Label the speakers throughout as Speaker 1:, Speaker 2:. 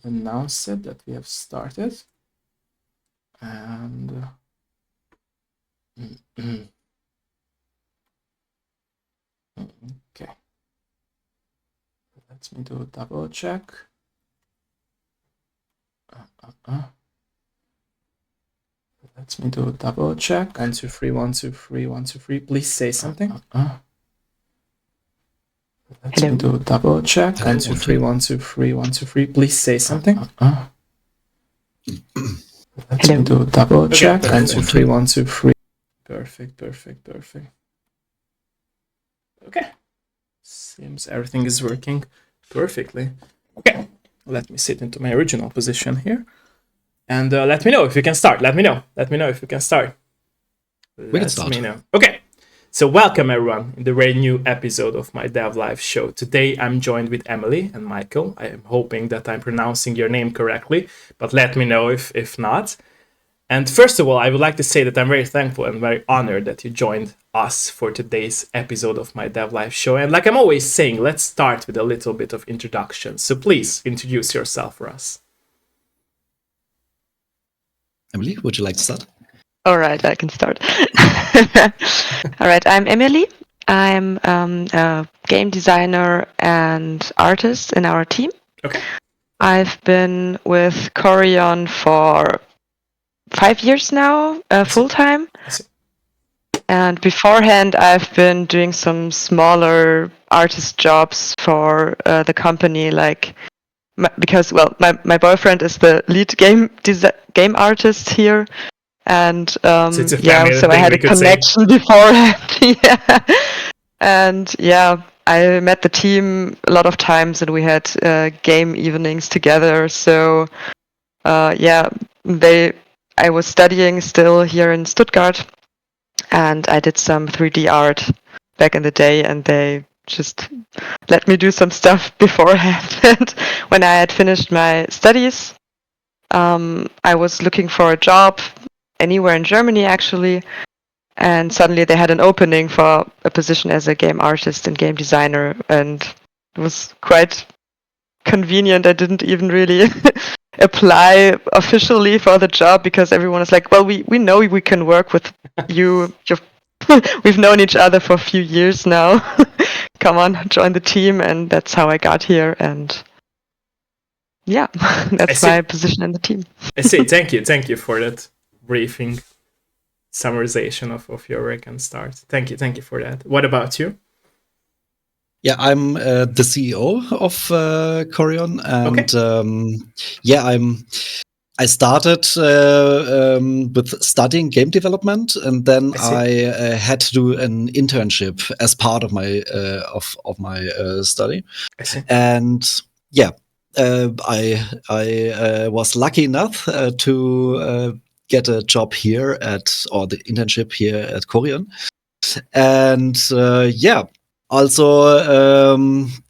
Speaker 1: announce it that we have started. And okay, let me do a double check. Let me do a double check. 1, 2, 3, 1, 2, 3, 1, 2, 3. Please say something. Let me do a double check. 1, 2, 3, 1, 2, 3, 1, 2, 3. Please say something. Let me do a double check. 1, 2, 3, 1, 2, 3. Perfect. Okay. Seems everything is working perfectly. Okay. Let me sit into my original position here. And let me know if you can start. Let me know if you can start.
Speaker 2: We can start.
Speaker 1: Let me know. Okay. So welcome everyone in the very new episode of my Dev Live show. Today I'm joined with Emily and Michael. I am hoping that I'm pronouncing your name correctly, but let me know if not. And first of all, I would like to say that I'm very thankful and very honored that you joined us for today's episode of my Dev Live show. And like I'm always saying, let's start with a little bit of introduction. So please introduce yourself for us.
Speaker 2: Emily, would you like to start?
Speaker 3: All right, I can start. All right, I'm Emily. I'm a game designer and artist in our team.
Speaker 1: Okay.
Speaker 3: I've been with Corion for 5 years now, full time. And beforehand, I've been doing some smaller artist jobs for the company, like because my boyfriend is the lead game artist here. And
Speaker 1: so it's a family
Speaker 3: so I had a connection beforehand. Yeah. And yeah, I met the team a lot of times, and we had game evenings together. So I was studying still here in Stuttgart, and I did some 3D art back in the day, and they just let me do some stuff beforehand. And when I had finished my studies, I was looking for a job anywhere in Germany, actually. And suddenly they had an opening for a position as a game artist and game designer. And it was quite convenient. I didn't even really apply officially for the job because everyone is like, well, we know we can work with you. We've known each other for a few years now. Come on, join the team. And that's how I got here. And yeah, that's my position in the team.
Speaker 1: I see. Thank you for that briefing summarization of your work and start. Thank you for that. What about you?
Speaker 2: Yeah, I'm the CEO of Corion, and I started with studying game development, and then I had to do an internship as part of my study.
Speaker 1: I see.
Speaker 2: And yeah, I was lucky enough to get a job here or the internship here at Corion. And also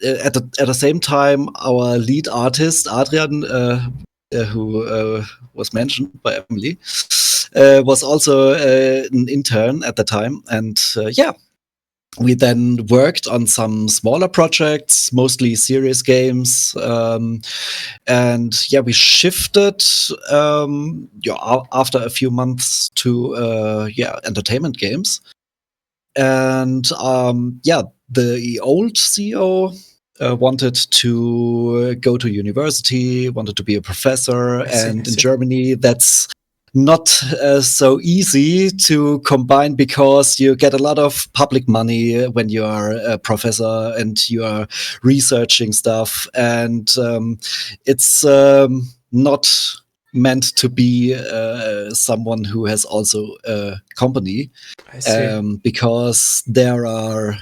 Speaker 2: at the same time, our lead artist, Adrian, who was mentioned by Emily, was also an intern at the time. And we then worked on some smaller projects, mostly serious games. And we shifted after a few months to entertainment games. And the old CEO wanted to go to university, wanted to be a professor. In Germany, that's not so easy to combine because you get a lot of public money when you are a professor and you are researching stuff. And it's not meant to be someone who has also a company.
Speaker 1: I see.
Speaker 2: Because there are,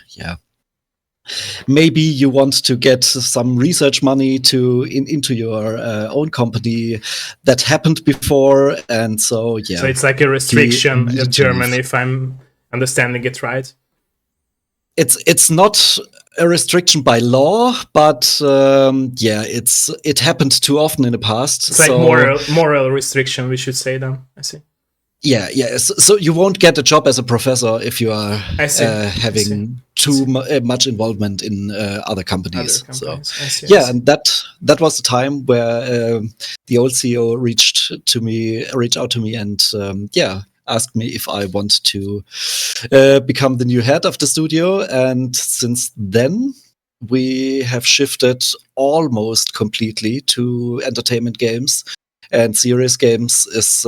Speaker 2: maybe you want to get some research money into your own company. That happened before, and so
Speaker 1: So it's like a restriction in Germany, if I'm understanding it right.
Speaker 2: It's not a restriction by law, but it happened too often in the past.
Speaker 1: It's like moral restriction, we should say then. I see.
Speaker 2: Yeah. So you won't get a job as a professor if you are having too much involvement in other companies. So
Speaker 1: I see.
Speaker 2: and that was the time where the old CEO reached out to me, and asked me if I want to become the new head of the studio. And since then, we have shifted almost completely to entertainment games, and serious games is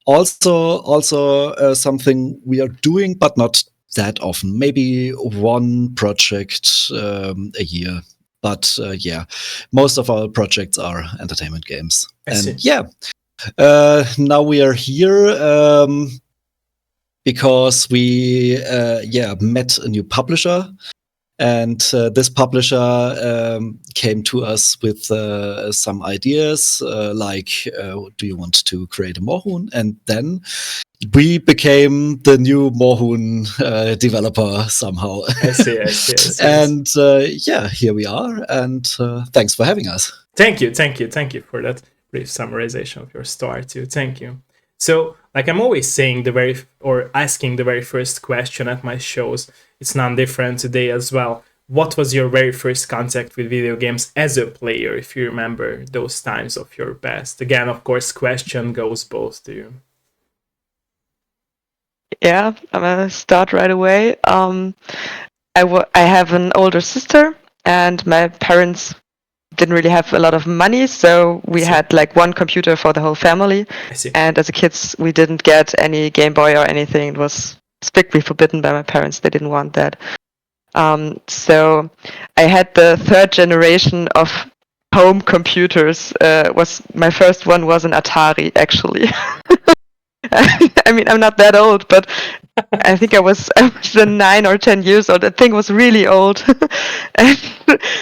Speaker 2: also something we are doing, but not that often. Maybe one project a year. But most of our projects are entertainment games.
Speaker 1: I see.
Speaker 2: Now we are here because we met a new publisher. And this publisher came to us with some ideas, like, do you want to create a Moorhuhn? And then we became the new Moorhuhn developer somehow.
Speaker 1: I see.
Speaker 2: And here we are. And thanks for having us.
Speaker 1: Thank you for that brief summarization of your story too. Thank you. So, like I'm always saying, asking the very first question at my shows, it's none different today as well. What was your very first contact with video games as a player, if you remember those times of your past? Again, of course, question goes both to you.
Speaker 3: Yeah, I'm gonna start right away. I have an older sister, and my parents didn't really have a lot of money, so we had like one computer for the whole family.
Speaker 1: I see.
Speaker 3: And as a kids, we didn't get any Game Boy or anything. It was strictly forbidden by my parents. They didn't want that. So I had the third generation of home computers. My first one was an Atari, actually. I mean, I'm not that old, but I think I was 9 or 10 years old. That thing was really old. And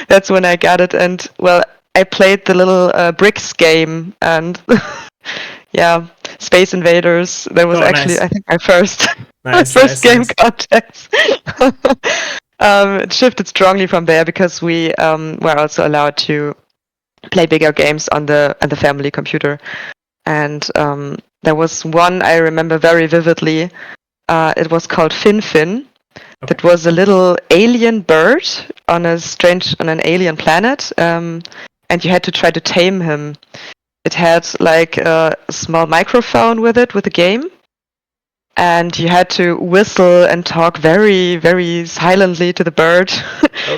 Speaker 3: that's when I got it. And, well, I played the little bricks game and, Space Invaders. That was
Speaker 1: nice.
Speaker 3: I think, my first game
Speaker 1: nice.
Speaker 3: context. It shifted strongly from there because we were also allowed to play bigger games on the family computer. And there was one I remember very vividly. It was called Fin.
Speaker 1: Okay.
Speaker 3: It was a little alien bird on an alien planet, and you had to try to tame him. It had like a small microphone with the game, and you had to whistle and talk very, very silently to the bird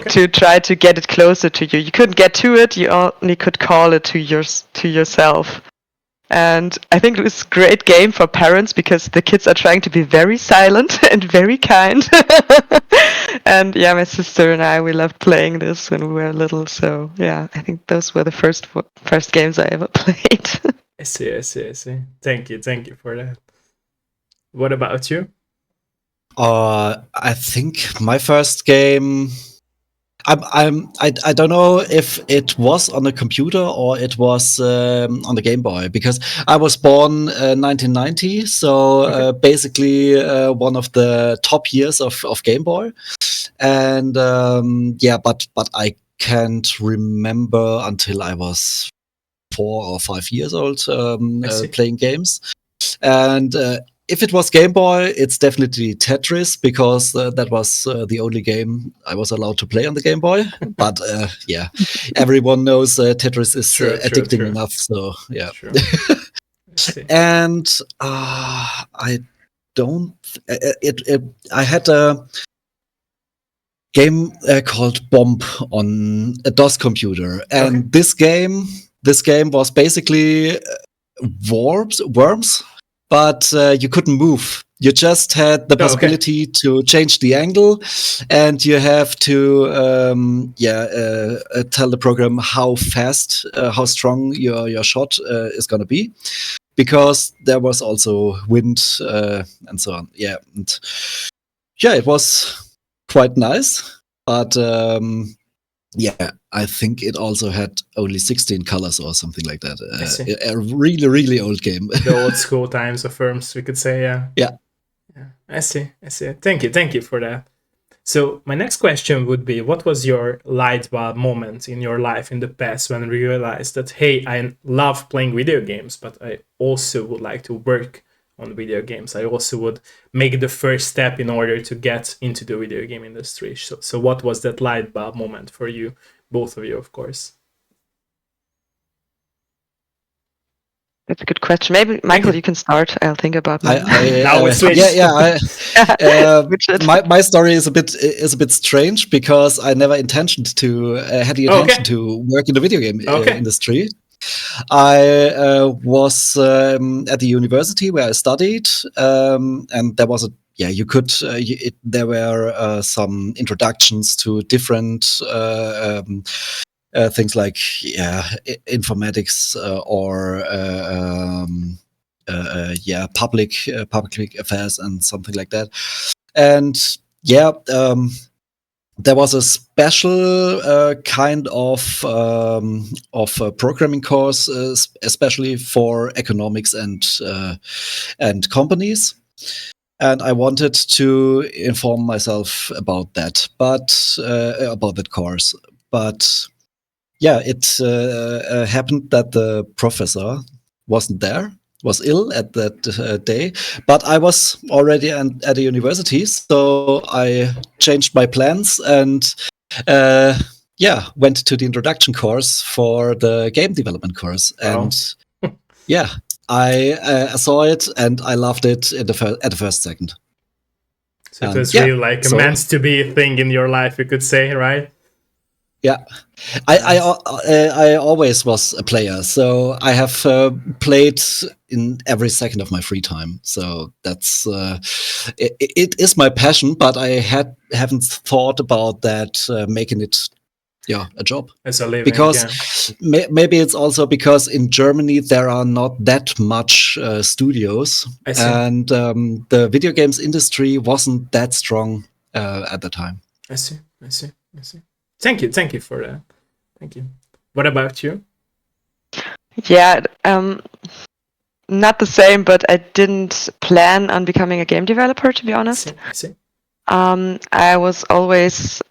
Speaker 3: to try to get it closer to you. You couldn't get to it; you only could call it to yourself. And I think it was a great game for parents because the kids are trying to be very silent and very kind. And my sister and I, we loved playing this when we were little. So I think those were the first games I ever played.
Speaker 1: I see. Thank you for that. What about you?
Speaker 2: I think my first game, I don't know if it was on a computer or it was on the Game Boy, because I was born 1990, so basically one of the top years of Game Boy, and but I can't remember until I was 4 or 5 years old playing games, and if it was Game Boy, it's definitely Tetris, because that was the only game I was allowed to play on the Game Boy. But everyone knows Tetris is addicting enough. So and I don't. I had a game called Bomb on a DOS computer, and this game was basically worms. But you couldn't move. You just had the possibility to change the angle, and you have to tell the program how fast, how strong your shot is going to be, because there was also wind and so on. It was quite nice, but I think it also had only 16 colors or something like that. A really, really old game.
Speaker 1: The old school times of firms, we could say,
Speaker 2: Yeah.
Speaker 1: I see. Thank you for that. So my next question would be, what was your light bulb moment in your life in the past when you realized that, hey, I love playing video games, but I also would like to work on video games. I also would make the first step in order to get into the video game industry. So what was that light bulb moment for you, both of you, of course?
Speaker 3: That's a good question. Maybe Michael, you can start. I'll think about mine.
Speaker 1: Now we switch.
Speaker 2: My story is a bit strange because I never had the intention to work in the video game industry. I was at the university where I studied, and there was there were some introductions to different things like informatics or public affairs and something like that. And there was a special kind of programming course, especially for economics and companies. And I wanted to inform myself about that, about that course. But it happened that the professor wasn't there, was ill at that day. But I was already at a university, so I changed my plans and went to the introduction course for the game development course.
Speaker 1: Wow.
Speaker 2: And I saw it and I loved it at the first second.
Speaker 1: So it was really like a meant to be thing in your life, you could say, right?
Speaker 2: Yeah, I always was a player, so I have played in every second of my free time. So that's it is my passion, but I haven't thought about that making it a job
Speaker 1: as a living.
Speaker 2: Because maybe it's also because in Germany there are not that much studios, and the video games industry wasn't that strong at the time.
Speaker 1: I see. Thank you for that. Thank you. What about you?
Speaker 3: Yeah, not the same, but I didn't plan on becoming a game developer, to be honest.
Speaker 1: I see.
Speaker 3: I always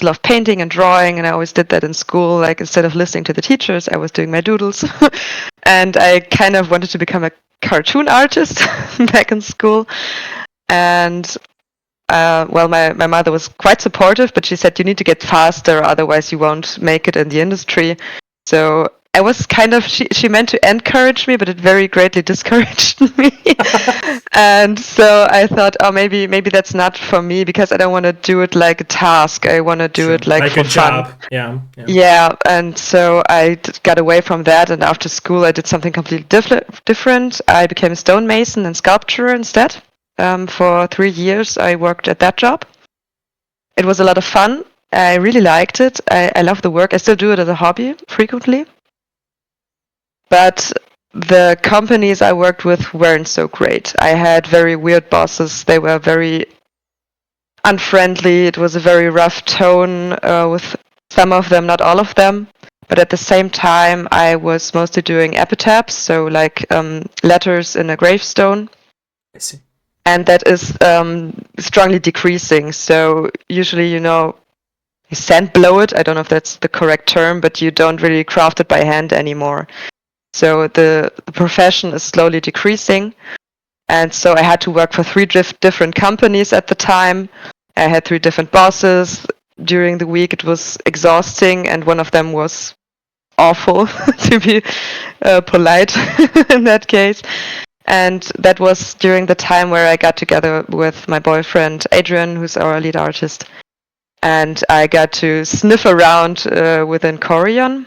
Speaker 3: loved painting and drawing, and I always did that in school. Like, instead of listening to the teachers, I was doing my doodles. And I kind of wanted to become a cartoon artist back in school. And my mother was quite supportive, but she said, you need to get faster, otherwise you won't make it in the industry. So I was she meant to encourage me, but it very greatly discouraged me. And so I thought, maybe that's not for me, because I don't want to do it like a task. I want to do it like for
Speaker 1: a job.
Speaker 3: Fun. Yeah. And so I got away from that, and after school I did something completely different. I became a stonemason and sculptor instead. For 3 years, I worked at that job. It was a lot of fun. I really liked it. I love the work. I still do it as a hobby frequently. But the companies I worked with weren't so great. I had very weird bosses. They were very unfriendly. It was a very rough tone with some of them, not all of them. But at the same time, I was mostly doing epitaphs, so like letters in a gravestone.
Speaker 1: I see.
Speaker 3: And that is strongly decreasing. So usually, you sand blow it. I don't know if that's the correct term, but you don't really craft it by hand anymore. So the profession is slowly decreasing. And so I had to work for 3 different companies at the time. I had 3 different bosses. During the week, it was exhausting, and one of them was awful, to be polite in that case. And that was during the time where I got together with my boyfriend, Adrian, who's our lead artist. And I got to sniff around within Corion.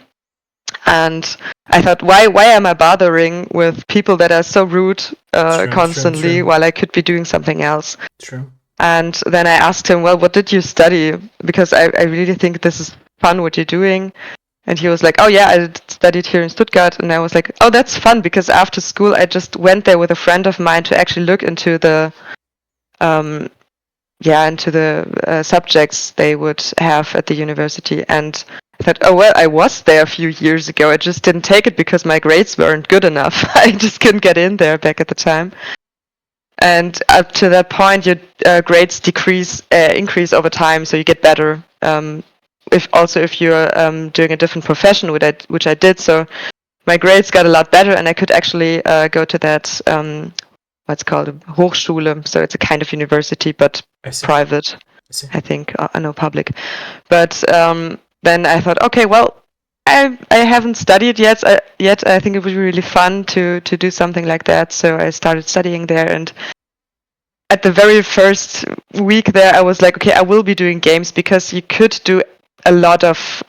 Speaker 3: And I thought, why am I bothering with people that are so rude constantly while I could be doing something else?
Speaker 1: True.
Speaker 3: And then I asked him, well, what did you study? Because I really think this is fun, what you're doing. And he was like, oh yeah, I studied here in Stuttgart. And I was like, oh, that's fun, because after school I just went there with a friend of mine to actually look into the subjects they would have at the university. And I thought, oh well, I was there a few years ago. I just didn't take it because my grades weren't good enough. I just couldn't get in there back at the time. And up to that point, your grades increase over time, so you get better. If you're doing a different profession, which I did, so my grades got a lot better, and I could actually go to that what's called a Hochschule. So it's a kind of university, but private. I think I know public, but then I thought, okay, well, I haven't studied yet. I think it would be really fun to do something like that. So I started studying there, and at the very first week there, I was like, okay, I will be doing games, because you could do a lot of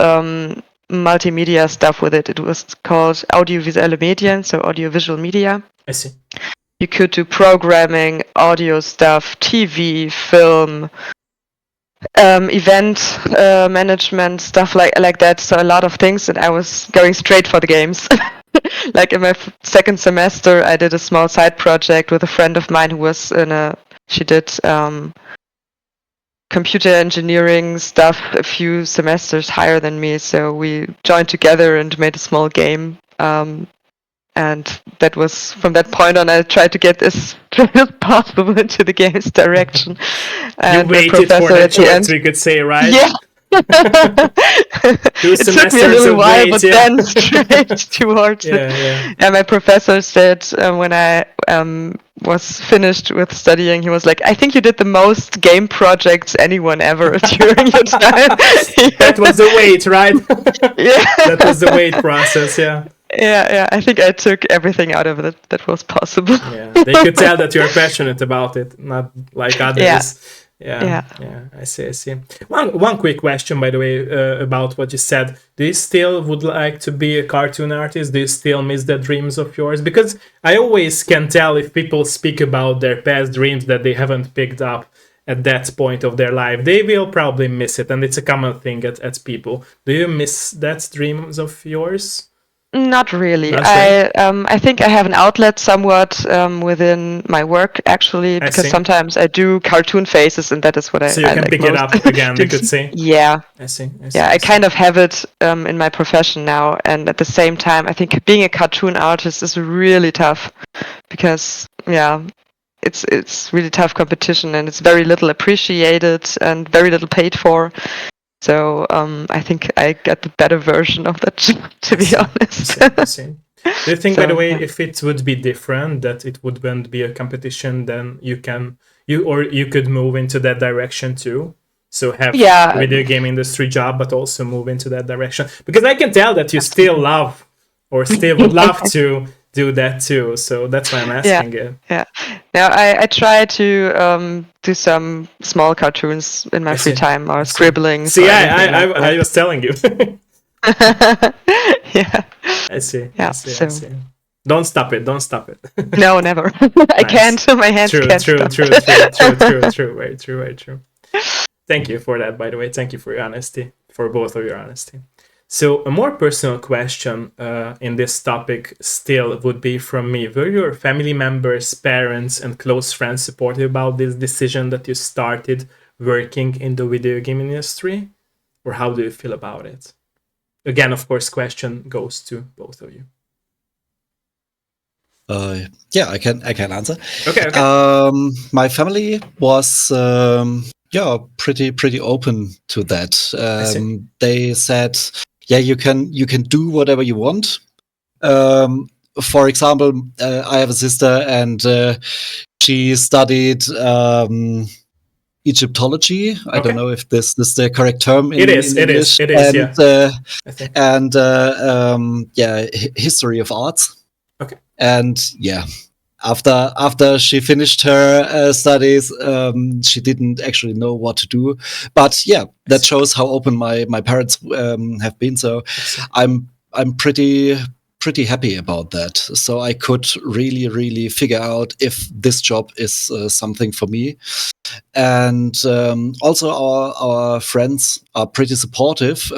Speaker 3: multimedia stuff with it. It was called audiovisuelle Medien, so audiovisual media.
Speaker 1: I see.
Speaker 3: You could do programming, audio stuff, TV, film, event management, stuff like that. So a lot of things, and I was going straight for the games. Like in my second semester, I did a small side project with a friend of mine who was she did computer engineering stuff a few semesters higher than me. So we joined together and made a small game. And that was, from that point on, I tried to get as straight as possible into the game's direction. And
Speaker 1: you waited for the choice, we could say, right?
Speaker 3: Yeah.
Speaker 1: It
Speaker 3: took me a little while, but then straight towards it. Yeah, my professor said when I was finished with studying, he was like, I think you did the most game projects anyone ever during your time.
Speaker 1: That was the wait, right?
Speaker 3: Yeah.
Speaker 1: That was the wait process, yeah.
Speaker 3: Yeah, I think I took everything out of it that was possible.
Speaker 1: Yeah, they could tell that you're passionate about it, not like others. Yeah, I see. One quick question, by the way, about what you said. Do you still would like to be a cartoon artist? Do you still miss the dreams of yours? Because I always can tell if people speak about their past dreams that they haven't picked up at that point of their life, they will probably miss it, and it's a common thing at people. Do you miss that dreams of yours?
Speaker 3: Not really. I think I have an outlet somewhat within my work, actually, because sometimes I do cartoon faces, and that is what
Speaker 1: so you can
Speaker 3: like
Speaker 1: pick
Speaker 3: most.
Speaker 1: It up again, you could say.
Speaker 3: Yeah.
Speaker 1: I see.
Speaker 3: I kind of have it in my profession now, and at the same time, I think being a cartoon artist is really tough, because it's really tough competition, and it's very little appreciated and very little paid for. So I think I got the better version of that, to be honest.
Speaker 1: I see. Do you think, by the way, if it would be different, that it wouldn't be a competition, then you could move into that direction too? So have a video game industry job, but also move into that direction? Because I can tell that you still love, or still would love to do that too. So that's why I'm asking it.
Speaker 3: Yeah. Now I try to do some small cartoons in my free time, or scribbling.
Speaker 1: See, I was telling you.
Speaker 3: Yeah.
Speaker 1: I see.
Speaker 3: Yeah.
Speaker 1: I see. Don't stop it.
Speaker 3: No, never. I can't. My hands can't stop.
Speaker 1: True. Very true. Thank you for that, by the way. Thank you for your honesty, for both of your honesty. So a more personal question in this topic still would be from me. Were your family members, parents, and close friends supportive about this decision that you started working in the video game industry? Or how do you feel about it? Again, of course, question goes to both of you.
Speaker 2: I can answer.
Speaker 1: Okay.
Speaker 2: My family was pretty open to that. They said, you can do whatever you want. For example, I have a sister, and she studied Egyptology. I don't know if this is the correct term in English. It is. And history of arts.
Speaker 1: Okay.
Speaker 2: And after she finished her studies, she didn't actually know what to do. But that shows how open my parents have been. So I'm pretty happy about that. So I could really figure out if this job is something for me. And also our friends are pretty supportive.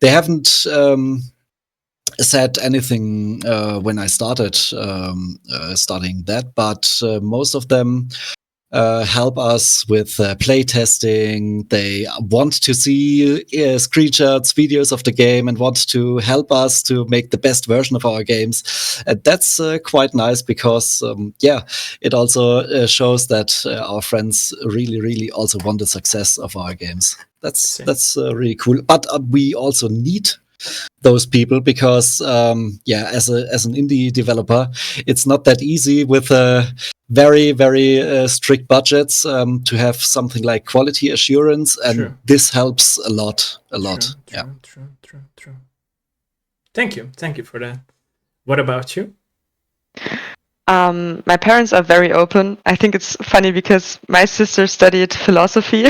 Speaker 2: They haven't said anything when I started studying that, but most of them help us with play testing. They want to see screenshots, videos of the game, and want to help us to make the best version of our games. And that's quite nice because, it also shows that our friends really also want the success of our games. That's really cool. But we also need those people because as an indie developer, it's not that easy with very strict budgets to have something like quality assurance, and this helps a lot.
Speaker 1: True. Thank you for that. What about you?
Speaker 3: My parents are very open. I think it's funny because my sister studied philosophy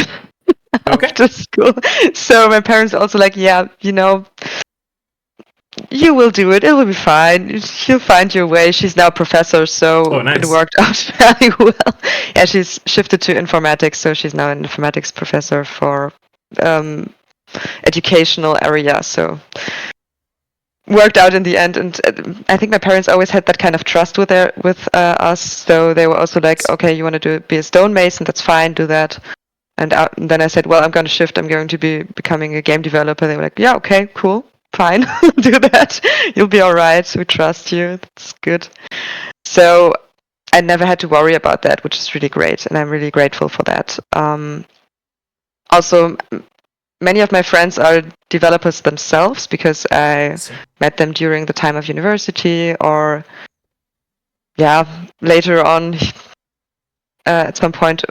Speaker 3: after school, so my parents are also like, yeah, you will do it. It will be fine. She'll find your way. She's now a professor, so it worked out very well. Yeah, she's shifted to informatics, so she's now an informatics professor for educational area. So worked out in the end, and I think my parents always had that kind of trust with us. So they were also like, okay, you want to be a stonemason? That's fine. Do that. And then I said, well, I'm going to shift. I'm going to be becoming a game developer. They were like, yeah, okay, cool. Fine, do that. You'll be all right. We trust you. That's good. So I never had to worry about that, which is really great, and I'm really grateful for that. Also, many of my friends are developers themselves because I met them during the time of university or, later on at some point.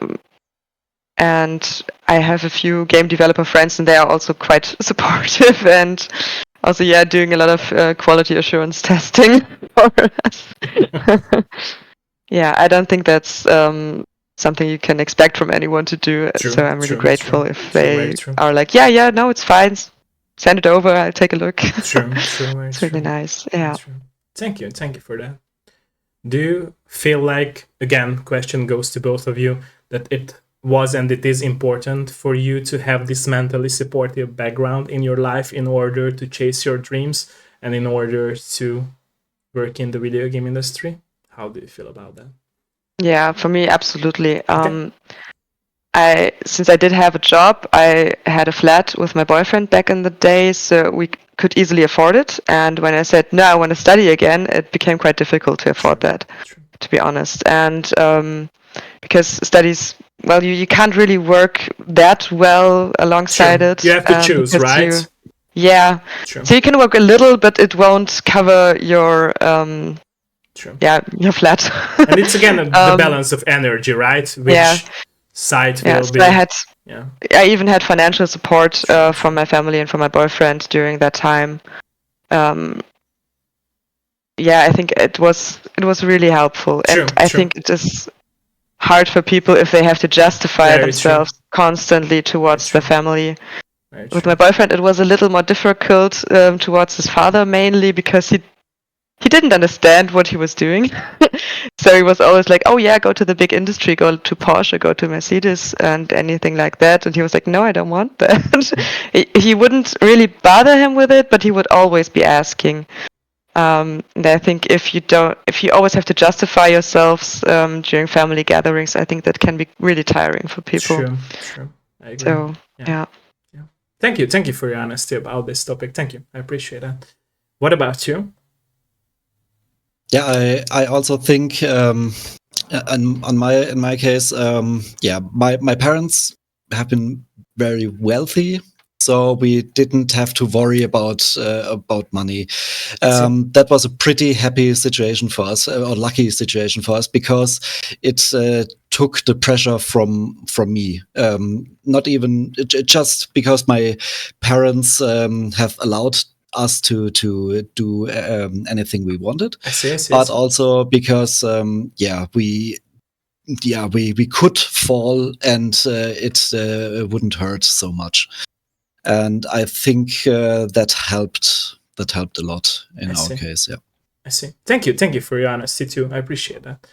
Speaker 3: And I have a few game developer friends, and they are also quite supportive and also, doing a lot of quality assurance testing for us. I don't think that's something you can expect from anyone to do. So I'm really grateful if they are like, no, it's fine. Send it over. I'll take a look. It's really nice. Yeah.
Speaker 1: Thank you for that. Do you feel like, again, question goes to both of you, that it was and it is important for you to have this mentally supportive background in your life in order to chase your dreams and in order to work in the video game industry? How do you feel about that?
Speaker 3: Yeah, for me, absolutely. Since I did have a job, I had a flat with my boyfriend back in the day, so we could easily afford it. And when I said, no, I want to study again, it became quite difficult to afford that, to be honest. And because studies, well, you can't really work that well alongside it.
Speaker 1: You have to choose, right?
Speaker 3: So you can work a little, but it won't cover your your flat.
Speaker 1: And it's again the balance of energy, right? Which side will
Speaker 3: so
Speaker 1: be?
Speaker 3: I even had financial support from my family and from my boyfriend during that time. I think it was really helpful, and I think it is hard for people if they have to justify themselves constantly towards the family. With my boyfriend, it was a little more difficult towards his father, mainly because he didn't understand what he was doing. So he was always like, oh yeah, go to the big industry, go to Porsche, go to Mercedes and anything like that. And he was like, no, I don't want that. He wouldn't really bother him with it, but he would always be asking. And I think if you always have to justify yourselves during family gatherings, I think that can be really tiring for people.
Speaker 1: True. I agree.
Speaker 3: So, yeah.
Speaker 1: Thank you for your honesty about this topic. Thank you. I appreciate that. What about you?
Speaker 2: Yeah, I also think in my case, my parents have been very wealthy, so we didn't have to worry about money. That was a pretty happy situation for us, or lucky situation for us, because it took the pressure from me. Not even just because my parents have allowed us to do anything we wanted, but also because we could fall and it wouldn't hurt so much, and I think that helped a lot in our case.
Speaker 1: I see. Thank you for your honesty too. I appreciate that.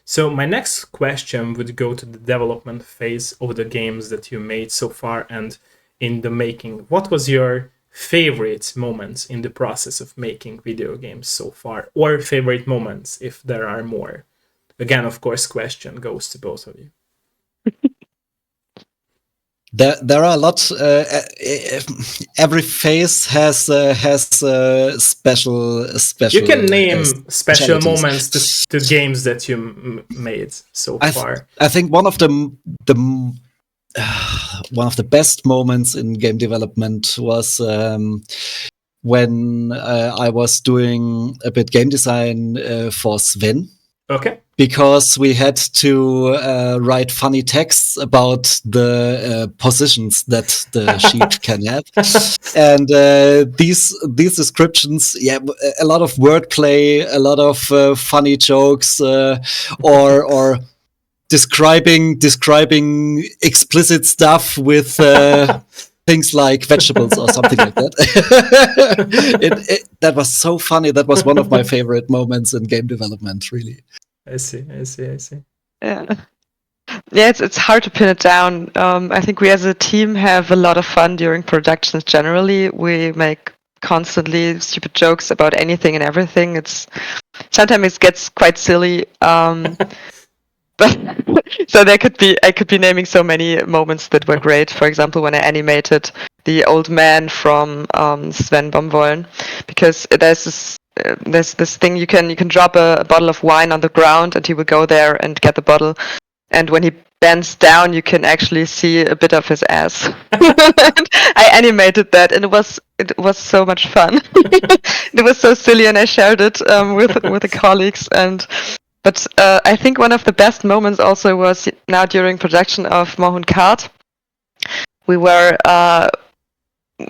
Speaker 1: So my next question would go to the development phase of the games that you made so far and in the making. What was your favorite moments in the process of making video games so far, or favorite moments if there are more? Again, of course, question goes to both of you.
Speaker 2: There are a lot. Every phase has special.
Speaker 1: You can name special
Speaker 2: specialties.
Speaker 1: moments to games that you made so far.
Speaker 2: I think one of the best moments in game development was when I was doing a bit game design for Sven.
Speaker 1: Okay.
Speaker 2: Because we had to write funny texts about the positions that the sheet can have, and these descriptions, a lot of wordplay, a lot of funny jokes, or describing explicit stuff with things like vegetables or something like that. That was so funny. That was one of my favorite moments in game development, really.
Speaker 1: I see.
Speaker 3: Yeah. Yeah, it's hard to pin it down. I think we as a team have a lot of fun during productions generally. We make constantly stupid jokes about anything and everything. Sometimes it gets quite silly. But so I could be naming so many moments that were great. For example, when I animated the old man from Sven Bomvollen, because there's this thing you can drop a bottle of wine on the ground and he will go there and get the bottle, and when he bends down you can actually see a bit of his ass. I animated that and it was so much fun. It was so silly and I shared it with the colleagues. But I think one of the best moments also was now during production of Moorhuhn Kart. We were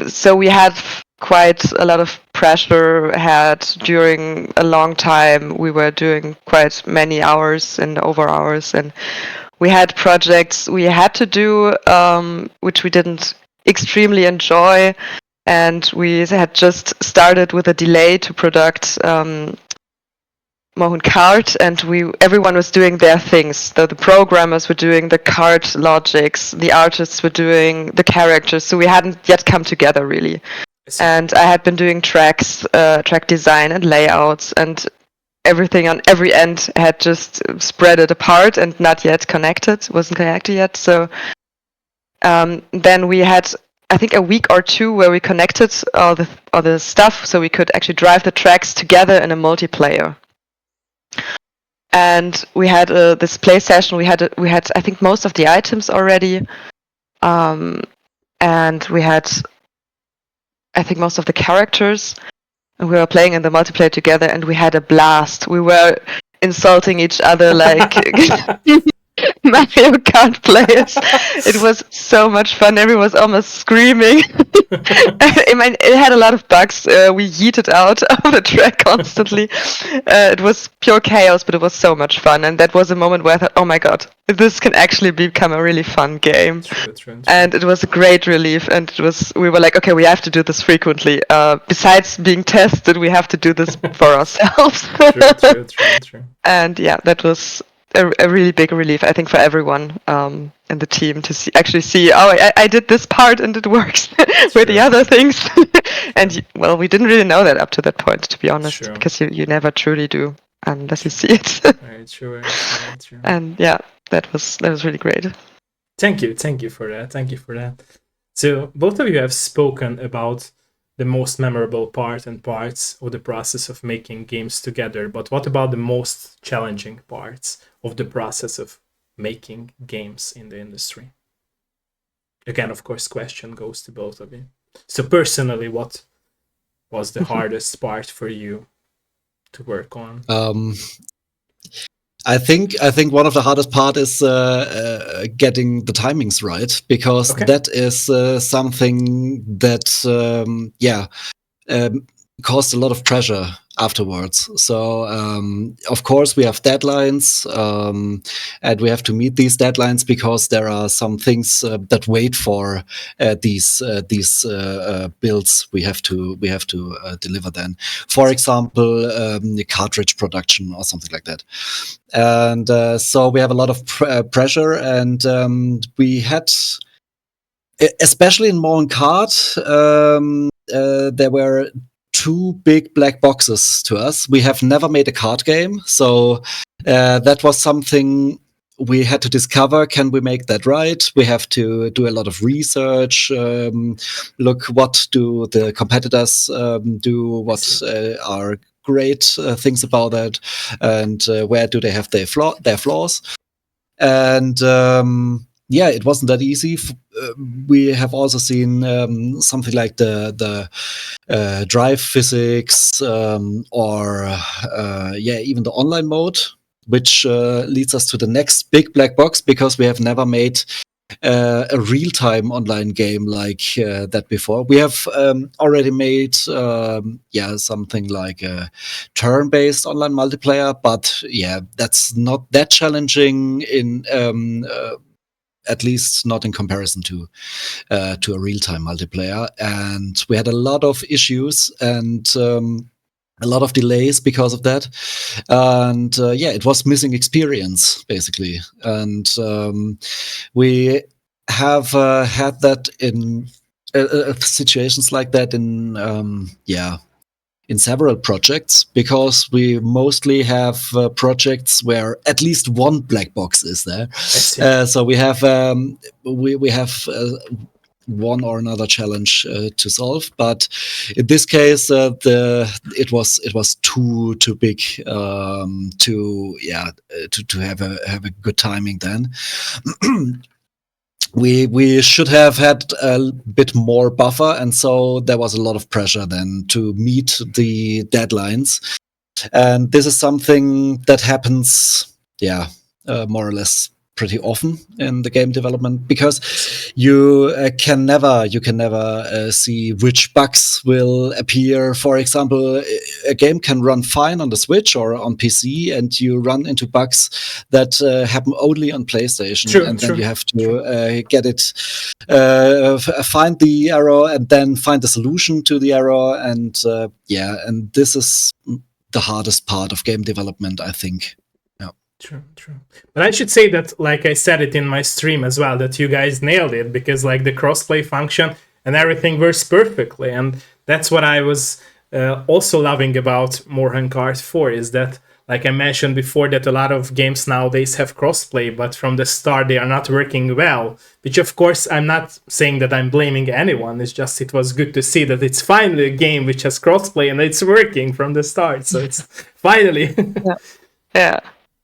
Speaker 3: so we had quite a lot of pressure had during a long time. We were doing quite many hours and over hours, and we had projects we had to do which we didn't extremely enjoy, and we had just started with a delay to product Moorhuhn Kart, and everyone was doing their things. The programmers were doing the kart logics, the artists were doing the characters, so we hadn't yet come together really. And I had been doing track design and layouts, and everything on every end had just spread it apart and not yet wasn't connected yet. So then we had, I think, a week or two where we connected all the stuff so we could actually drive the tracks together in a multiplayer. And we had this play session. We had I think most of the items already, and we had I think most of the characters. And we were playing in the multiplayer together, and we had a blast. We were insulting each other like Mario Kart players. It was so much fun. Everyone was almost screaming. I mean, it had a lot of bugs. We yeeted out of the track constantly. It was pure chaos, but it was so much fun. And that was a moment where I thought, oh my god, this can actually become a really fun game. True. And it was a great relief. And we were like, okay, we have to do this frequently. Besides being tested, we have to do this for ourselves. True. And yeah, that was a really big relief, I think, for everyone in the team to see, I did this part and it works with the other things. And well, we didn't really know that up to that point, to be honest, because you never truly do unless you see it.
Speaker 1: Very true.
Speaker 3: And yeah, that was really great.
Speaker 1: Thank you for that. So both of you have spoken about the most memorable parts of the process of making games together, but what about the most challenging parts of the process of making games in the industry? Again, of course, question goes to both of you. So personally, what was the hardest part for you to work on?
Speaker 2: I think one of the hardest part is getting the timings right, because that is something that caused a lot of pressure afterwards. So of course we have deadlines, and we have to meet these deadlines because there are some things that wait for these builds we have to deliver then. For example, the cartridge production or something like that. And so we have a lot of pressure, and we had, especially in Moorhuhn Kart, there were two big black boxes to us. We have never made a card game, so that was something we had to discover, can we make that right? We have to do a lot of research, look what do the competitors do, what are great things about it, and where do they have their flaws. And yeah, it wasn't that easy. We have also seen something like the drive physics, or even the online mode, which leads us to the next big black box, because we have never made a real-time online game like that before. We have already made something like a turn-based online multiplayer, but yeah, that's not that challenging in at least not in comparison to a real-time multiplayer. And we had a lot of issues and a lot of delays because of that. And it was missing experience, basically. And we have had that in situations like that in several projects, because we mostly have projects where at least one black box is there. So we have one or another challenge to solve, but in this case, it was too big to have a good timing then. We should have had a bit more buffer, and so there was a lot of pressure then to meet the deadlines. And this is something that happens, more or less pretty often in the game development, because you can never see which bugs will appear. For example, a game can run fine on the Switch or on PC, and you run into bugs that happen only on PlayStation, then you have to get it, find the error, and then find the solution to the error, and and this is the hardest part of game development, I think.
Speaker 1: True. But I should say that, like I said it in my stream as well, that you guys nailed it, because like the crossplay function and everything works perfectly. And that's what I was also loving about Moorhuhn Kart 4, is that, like I mentioned before, that a lot of games nowadays have crossplay, but from the start they are not working well, which of course I'm not saying that I'm blaming anyone. It's just, it was good to see that it's finally a game which has crossplay and it's working from the start. So it's finally...
Speaker 3: Yeah.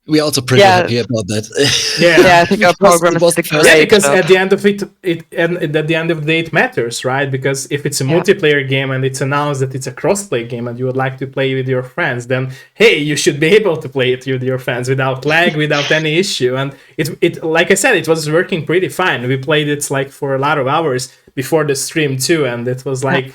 Speaker 2: We're also pretty happy about that.
Speaker 3: I think our program is
Speaker 1: because at the end of at the end of the day, it matters, right? Because if it's a multiplayer game and it's announced that it's a crossplay game and you would like to play with your friends, then hey, you should be able to play it with your friends without lag, without any issue. And it like I said, it was working pretty fine. We played it like for a lot of hours before the stream too, and it was like...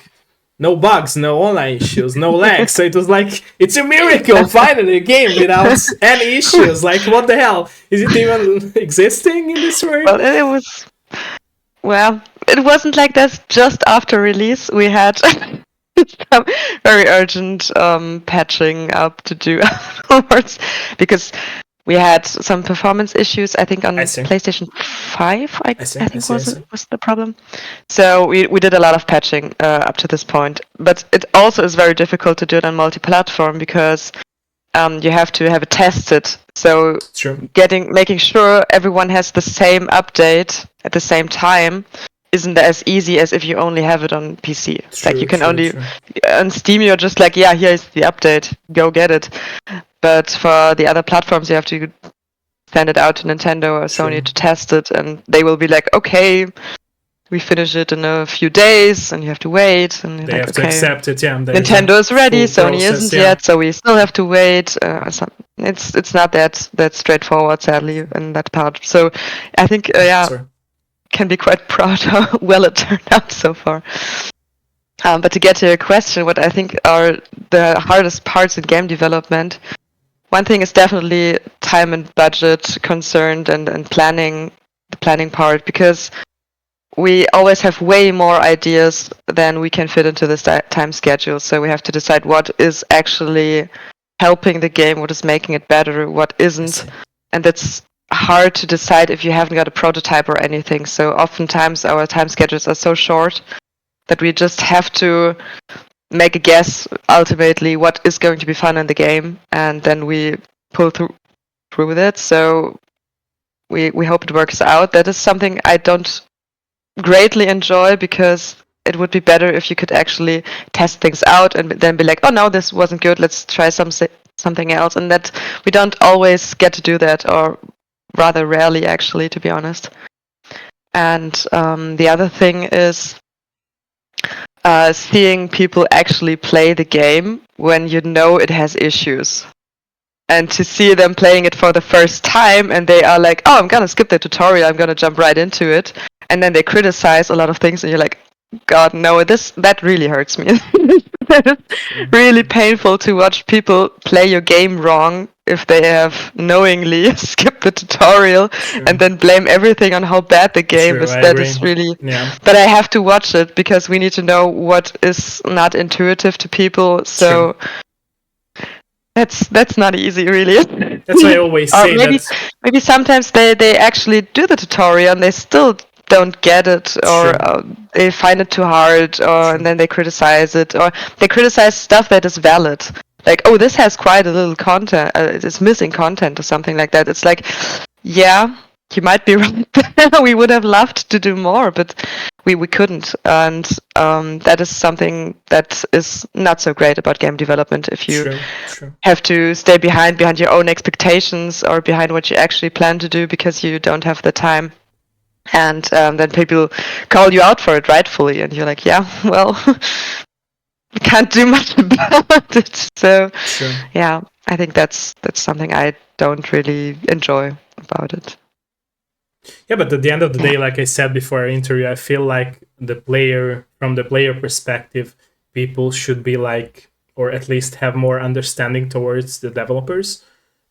Speaker 1: No bugs, no online issues, no lag. So it was like, it's a miracle, finally, a game without any issues. Like, what the hell? Is it even existing in this world?
Speaker 3: Well, it wasn't like that just after release. We had some very urgent patching up to do afterwards, because we had some performance issues, I think, on PlayStation 5, I think was the problem. So we did a lot of patching up to this point. But it also is very difficult to do it on multi-platform, because you have to have it tested. So making sure everyone has the same update at the same time isn't as easy as if you only have it on PC. You can only... On Steam, you're just like, here's the update, go get it. But for the other platforms, you have to send it out to Nintendo or Sony to test it, and they will be like, okay, we finish it in a few days, and you have to wait. And
Speaker 1: they have to accept it,
Speaker 3: Nintendo is ready, Sony isn't yet, so we still have to wait. It's not that straightforward, sadly, in that part. So I think, can be quite proud how well it turned out so far. But to get to your question, what I think are the hardest parts in game development, one thing is definitely time and budget concerned, and planning, the planning part, because we always have way more ideas than we can fit into this time schedule. So we have to decide what is actually helping the game, what is making it better, what isn't. And that's hard to decide if you haven't got a prototype or anything. So oftentimes our time schedules are so short that we just have to make a guess ultimately what is going to be fun in the game, and then we pull through with it. So we hope it works out. That is something I don't greatly enjoy, because it would be better if you could actually test things out and then be like, oh no, this wasn't good, let's try something else. And that we don't always get to do that, or rather rarely, actually, to be honest. And the other thing is seeing people actually play the game when you know it has issues. And to see them playing it for the first time, and they are like, oh, I'm gonna skip the tutorial, I'm gonna jump right into it. And then they criticize a lot of things, and you're like, God, no, that really hurts me. It's really painful to watch people play your game wrong if they have knowingly skipped the tutorial and then blame everything on how bad the game is. That is really...
Speaker 1: Yeah.
Speaker 3: But I have to watch it, because we need to know what is not intuitive to people. So... That's not easy, really.
Speaker 1: That's why I always say
Speaker 3: maybe sometimes they actually do the tutorial and they still don't get it, or they find it too hard, or and then they criticize it, or they criticize stuff that is valid. Like, oh, this has quite a little content, it's missing content or something like that. It's like, yeah, you might be right. We would have loved to do more, but we couldn't. And that is something that is not so great about game development, if you have to stay behind your own expectations, or behind what you actually plan to do, because you don't have the time. And then people call you out for it, rightfully, and you're like, yeah, well, we can't do much about it. So yeah, I think that's something I don't really enjoy about it.
Speaker 1: Yeah, but at the end of the day, like I said before our interview, I feel like from the player perspective, people should be like, or at least have more understanding towards the developers,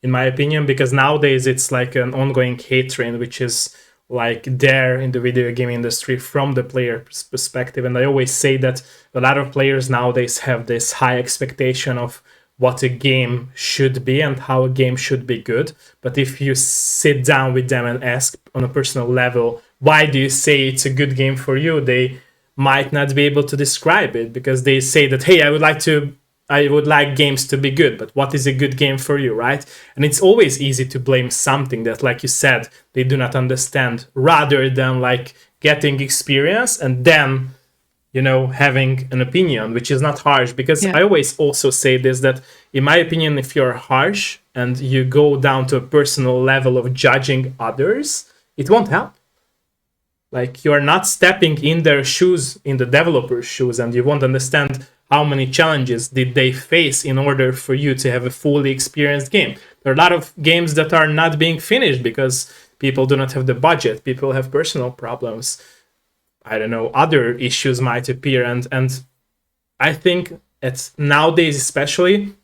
Speaker 1: in my opinion, because nowadays it's like an ongoing hate train, which is like there in the video game industry from the player perspective. And I always say that a lot of players nowadays have this high expectation of what a game should be and how a game should be good. But if you sit down with them and ask on a personal level, why do you say it's a good game for you? They might not be able to describe it, because they say that, hey, I would like games to be good, but what is a good game for you, right? And it's always easy to blame something that, like you said, they do not understand, rather than like getting experience and then, having an opinion, which is not harsh. Because I always also say this, that in my opinion, if you're harsh and you go down to a personal level of judging others, it won't help. Like, you're not stepping in their shoes, in the developer's shoes, and you won't understand how many challenges did they face in order for you to have a fully experienced game. There are a lot of games that are not being finished because people do not have the budget, people have personal problems, I don't know, other issues might appear. And I think it's nowadays especially,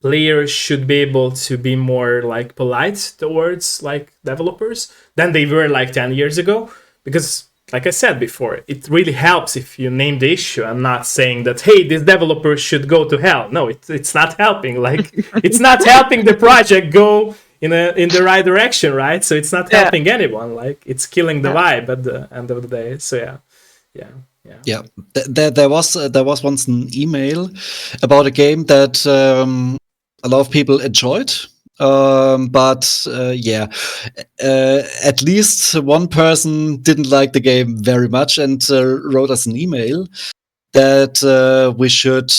Speaker 1: players should be able to be more like polite towards like developers than they were like 10 years ago. Because like I said before, it really helps if you name the issue and not saying that, hey, this developer should go to hell. No, it's not helping. Like, it's not helping the project go in the right direction, right? So it's not helping anyone. Like, it's killing the vibe at the end of the day. So yeah.
Speaker 2: There was once an email about a game that a lot of people enjoyed. But at least one person didn't like the game very much and wrote us an email that we should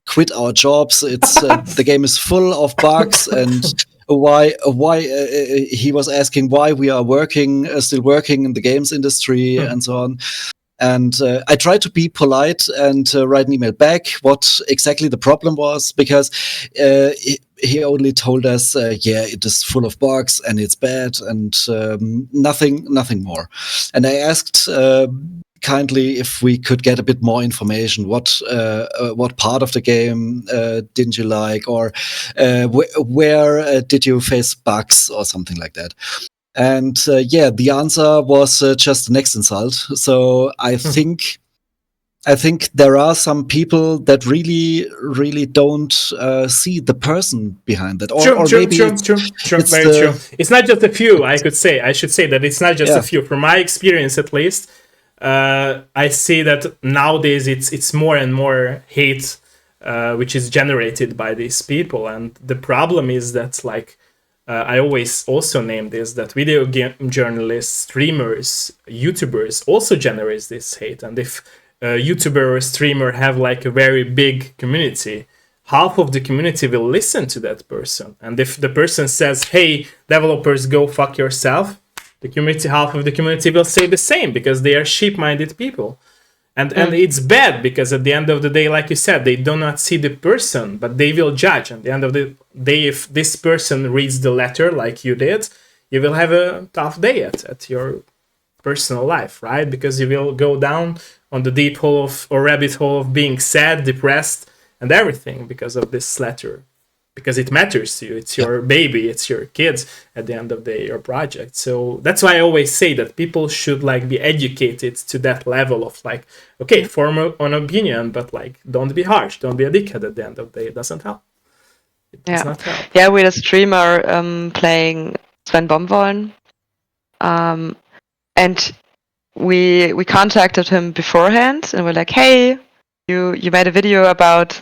Speaker 2: quit our jobs. It's the game is full of bugs, and why he was asking why we are still working in the games industry and so on. And I tried to be polite and write an email back what exactly the problem was, because he only told us, it is full of bugs and it's bad and nothing more. And I asked kindly if we could get a bit more information. What part of the game didn't you like, or where did you face bugs or something like that? And the answer was just the next insult. So I think there are some people that really don't see the person behind that.
Speaker 1: True. Very true. It's not just a few. I should say that it's not just a few. From my experience, at least, I see that nowadays it's more and more hate, which is generated by these people. And the problem is that, like, I always also name this, that video game journalists, streamers, YouTubers also generate this hate. And if a YouTuber or streamer have like a very big community, half of the community will listen to that person. And if the person says, hey, developers, go fuck yourself, the community, half of the community will say the same, because they are sheep-minded people. And it's bad, because at the end of the day, like you said, they do not see the person, but they will judge. At the end of the day, if this person reads the letter like you did, you will have a tough day at your personal life, right? Because you will go down on the deep hole of, or rabbit hole of, being sad, depressed, and everything because of this letter. Because it matters to you. It's your baby, it's your kids, at the end of the day, your project. So that's why I always say that people should like be educated to that level of like, okay, form an opinion, but like don't be harsh, don't be a dickhead. At the end of the day, it doesn't help. It does not help.
Speaker 3: Yeah, we had a streamer playing Sven Bomboln, and we contacted him beforehand, and we're like, hey, you made a video about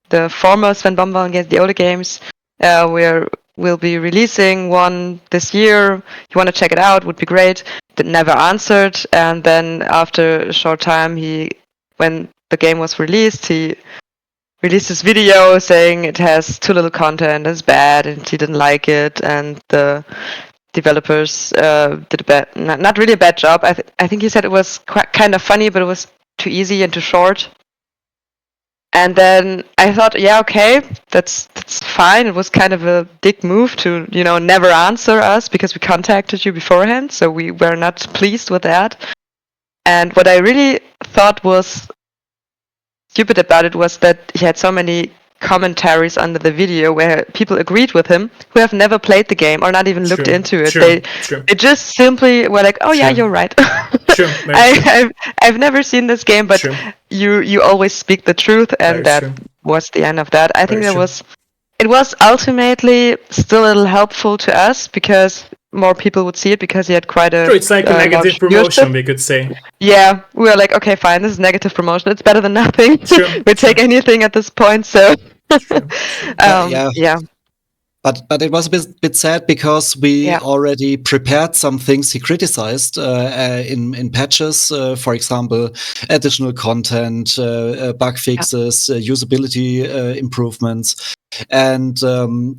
Speaker 3: the former Sven Bomboln games, the older games. We'll be releasing one this year. You want to check it out? Would be great. But never answered. And then after a short time, when the game was released, he released this video saying it has too little content, it's bad, and he didn't like it. And the developers did not really a bad job. I think he said it was kind of funny, but it was too easy and too short. And then I thought, yeah, okay, that's fine. It was kind of a dick move to, never answer us because we contacted you beforehand, so we were not pleased with that. And what I really thought was stupid about it was that he had so many commentaries under the video where people agreed with him who have never played the game or not even looked into it. They just simply were like, oh yeah, you're right. I've never seen this game, but you always speak the truth, and that was the end of that. I think it was ultimately still a little helpful to us because more people would see it, because he had quite a
Speaker 1: it's like a negative promotion, we could say.
Speaker 3: Yeah, we were like, okay, fine, this is negative promotion, it's better than nothing. We take anything at this point, so yeah.
Speaker 2: But it was a bit sad because we already prepared some things he criticized in patches, for example, additional content, bug fixes, usability improvements. And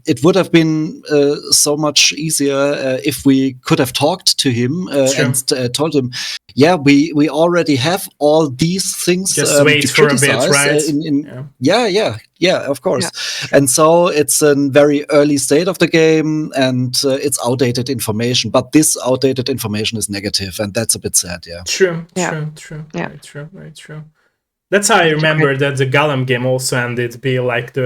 Speaker 2: it would have been so much easier if we could have talked to him and told him, yeah, we already have all these things.
Speaker 1: Just wait for a bit, right?
Speaker 2: Yeah, of course. Yeah. And so it's a very early state of the game, and it's outdated information. But this outdated information is negative, and that's a bit sad. Yeah.
Speaker 1: True. Very true. That's how I remember that the Gollum game also ended be like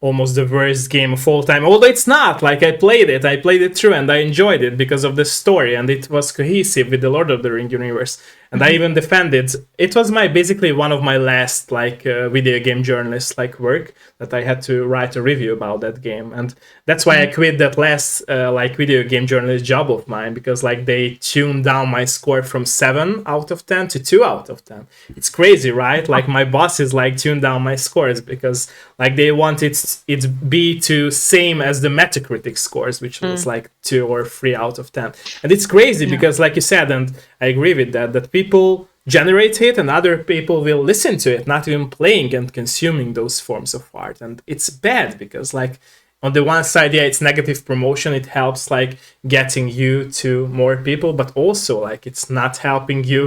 Speaker 1: almost the worst game of all time. Although it's not. Like, I played it through, and I enjoyed it because of the story, and it was cohesive with the Lord of the Ring universe. And I even defended. It was basically one of my last video game journalist work that I had to write a review about that game, and that's why I quit that last video game journalist job of mine, because they tuned down my score from 7 out of 10 to 2 out of 10. It's crazy, right? My bosses tuned down my scores because they wanted it be to same as the Metacritic scores, which was 2 or 3 out of 10. And it's crazy because, like you said, and I agree with that people generate it and other people will listen to it, not even playing and consuming those forms of art. And it's bad because on the one side, it's negative promotion. It helps getting you to more people, but also it's not helping you,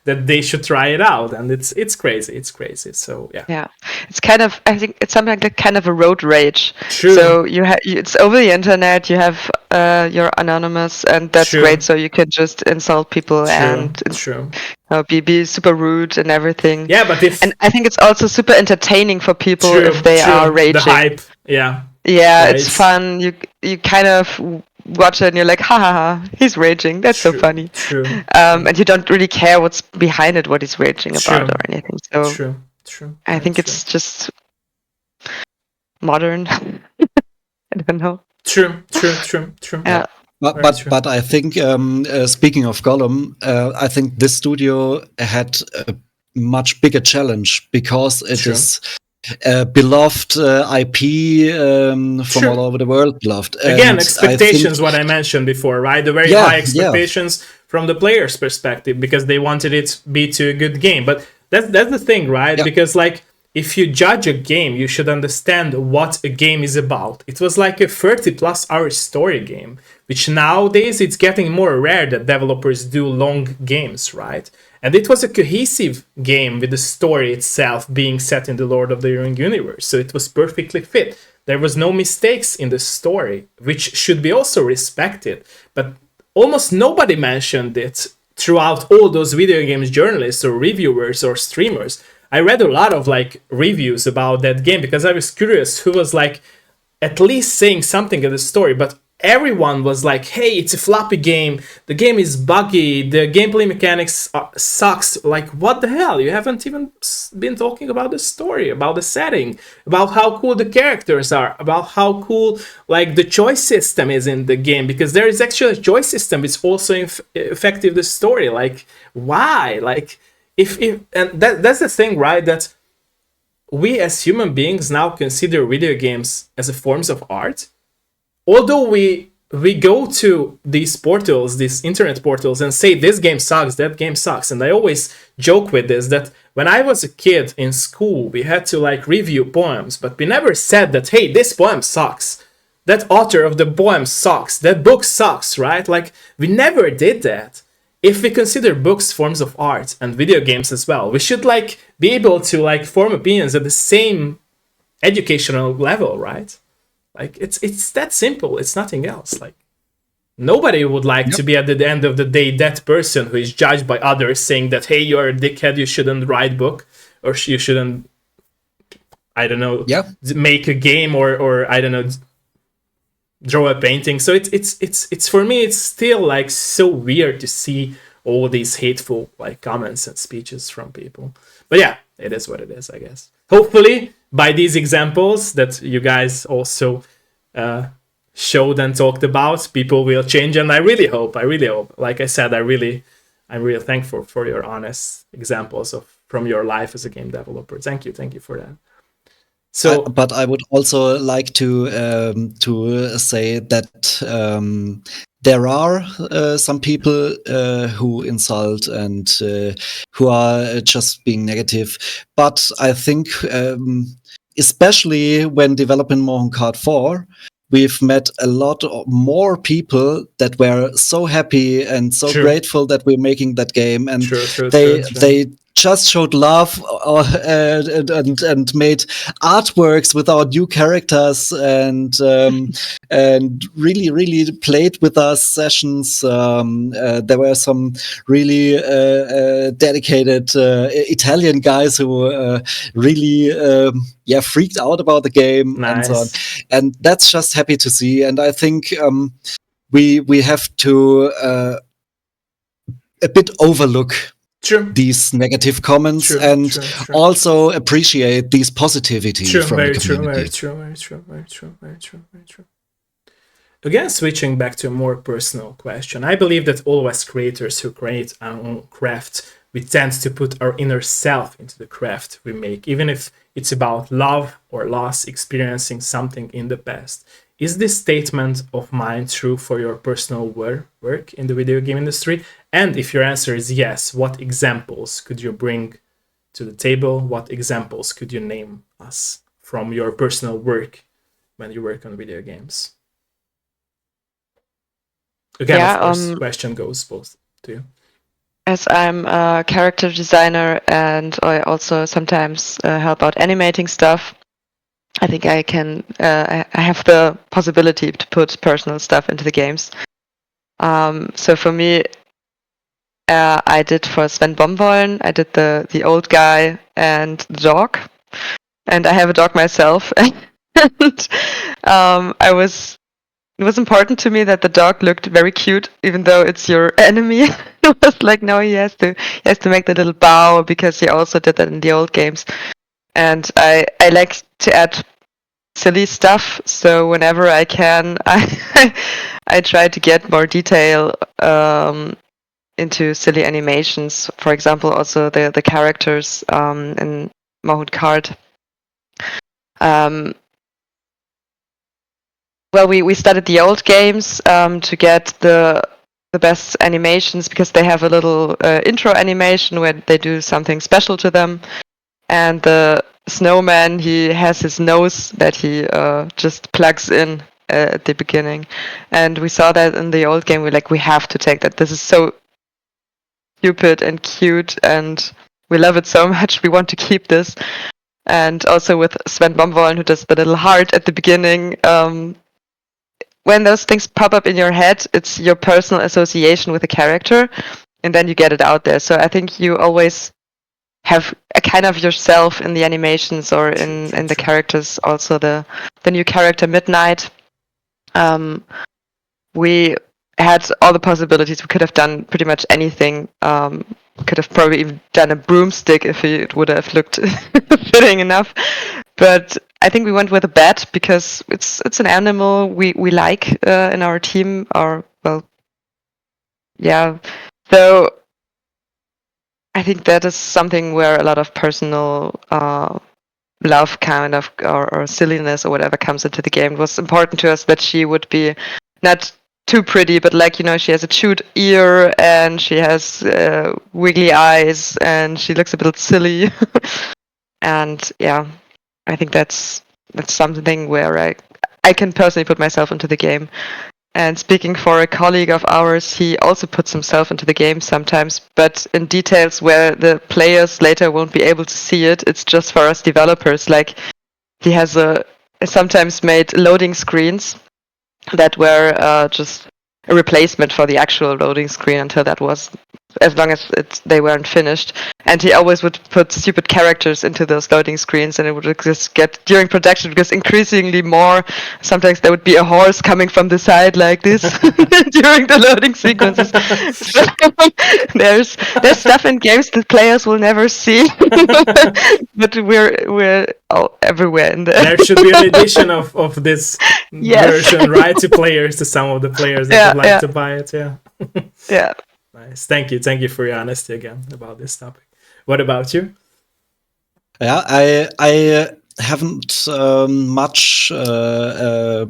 Speaker 1: that they should try it out. And it's crazy. It's crazy. So yeah.
Speaker 3: It's kind of, I think it's something like kind of a road rage.
Speaker 1: True.
Speaker 3: So it's over the internet. You have you're anonymous, and that's great. So you can just insult people and be super rude and everything.
Speaker 1: Yeah, but and
Speaker 3: I think it's also super entertaining for people if they are raging.
Speaker 1: The hype. Yeah.
Speaker 3: Yeah, it's fun. You kind of watch it and you're like, ha ha ha, he's raging. That's so funny.
Speaker 1: True.
Speaker 3: And you don't really care what's behind it, what he's raging about or anything. So
Speaker 1: True.
Speaker 3: I think it's just modern. I don't know.
Speaker 1: True.
Speaker 3: Yeah.
Speaker 2: But I think speaking of Gollum, I think this studio had a much bigger challenge because it is beloved IP from all over the world. Beloved.
Speaker 1: Again,
Speaker 2: And
Speaker 1: expectations, what I mentioned before, right? The very high expectations from the player's perspective, because they wanted it to be to a good game. But that's the thing, right? Because like, if you judge a game, you should understand what a game is about. It was like a 30+ hour story game, which nowadays it's getting more rare that developers do long games, right? And it was a cohesive game with the story itself being set in the Lord of the Rings universe, so it was perfectly fit. There was no mistakes in the story, which should be also respected. But almost nobody mentioned it throughout all those video games journalists or reviewers or streamers. I read a lot of like reviews about that game because I was curious who was like at least saying something of the story, but everyone was like, hey, it's a floppy game, the game is buggy, the gameplay mechanics sucks. Like, what the hell? You haven't even been talking about the story, about the setting, about how cool the characters are, about how cool like the choice system is in the game, because there is actually a choice system which also effective the story. Like, why? Like, if and that's the thing, right? That we as human beings now consider video games as a forms of art. Although we go to these portals, these internet portals, and say this game sucks, that game sucks. And I always joke with this, that when I was a kid in school, we had to like review poems, but we never said that, hey, this poem sucks, that author of the poem sucks, that book sucks, right? Like, we never did that. If we consider books forms of art and video games as well, we should like be able to like form opinions at the same educational level, right? Like, it's that simple. It's nothing else. Like, nobody would like to be at the end of the day that person who is judged by others saying that, hey, you're a dickhead, you shouldn't write book, or you shouldn't, I don't know, make a game, or I don't know, draw a painting. So it's for me, it's still like so weird to see all these hateful like comments and speeches from people. But yeah, it is what it is, I guess. Hopefully, by these examples that you guys also showed and talked about, people will change, and I really hope. Like I said, I'm really thankful for your honest examples from your life as a game developer. Thank you for that. So,
Speaker 2: but I would also like to say that there are some people who insult and who are just being negative. But I think, especially when developing Moorhuhn Kart 4, we've met a lot more people that were so happy and so grateful that we're making that game, and they just showed love and made artworks with our new characters, and really played with us sessions. There were some really dedicated Italian guys who really freaked out about the game and so on. And that's just happy to see. And I think we have to a bit overlook these negative comments and also appreciate these positivity from the community.
Speaker 1: Very true. Again, switching back to a more personal question, I believe that all of us creators who create our own craft, we tend to put our inner self into the craft we make, even if it's about love or loss, experiencing something in the past. Is this statement of mine true for your personal work in the video game industry? And if your answer is yes, what examples could you bring to the table? What examples could you name us from your personal work when you work on video games? Again, of course, question goes both to you.
Speaker 3: As I'm a character designer and I also sometimes help out animating stuff, I think I can. I have the possibility to put personal stuff into the games. So for me, I did for Sven Bomboln, I did the old guy and the dog, and I have a dog myself. And it was important to me that the dog looked very cute, even though it's your enemy. It was like, no, he has to make the little bow, because he also did that in the old games. And I like to add silly stuff, so whenever I can, I try to get more detail into silly animations. For example, also the characters in Moorhuhn Kart. Well, we studied the old games to get the best animations, because they have a little intro animation where they do something special to them. And the snowman, he has his nose that he just plugs in at the beginning. And we saw that in the old game. We're like, we have to take that. This is so stupid and cute, and we love it so much. We want to keep this. And also with Sven Bomvollen, who does the little heart at the beginning. When those things pop up in your head, it's your personal association with the character, and then you get it out there. So I think you always have a kind of yourself in the animations or in the characters. Also the new character Midnight. We had all the possibilities. We could have done pretty much anything. Could have probably even done a broomstick if it would have looked fitting enough. But I think we went with a bat because it's an animal we like in our team. So I think that is something where a lot of personal love kind of or silliness or whatever comes into the game. It was important to us that she would be not too pretty, but like, she has a chewed ear and she has wiggly eyes and she looks a bit silly. And yeah, I think that's something where I can personally put myself into the game. And speaking for a colleague of ours, he also puts himself into the game sometimes, but in details where the players later won't be able to see it. It's just for us developers. Like, he has sometimes made loading screens that were just a replacement for the actual loading screen until that was, as long as they weren't finished. And he always would put stupid characters into those loading screens, and it would just get during production, because increasingly more, sometimes there would be a horse coming from the side like this during the loading sequences. So, there's stuff in games that players will never see, but we're all everywhere in there.
Speaker 1: There should be an edition of this version, right, to players, to some of the players that would like to buy it.
Speaker 3: Yeah.
Speaker 1: Nice. Thank you for your honesty again about this topic. What about you?
Speaker 2: Yeah, I haven't much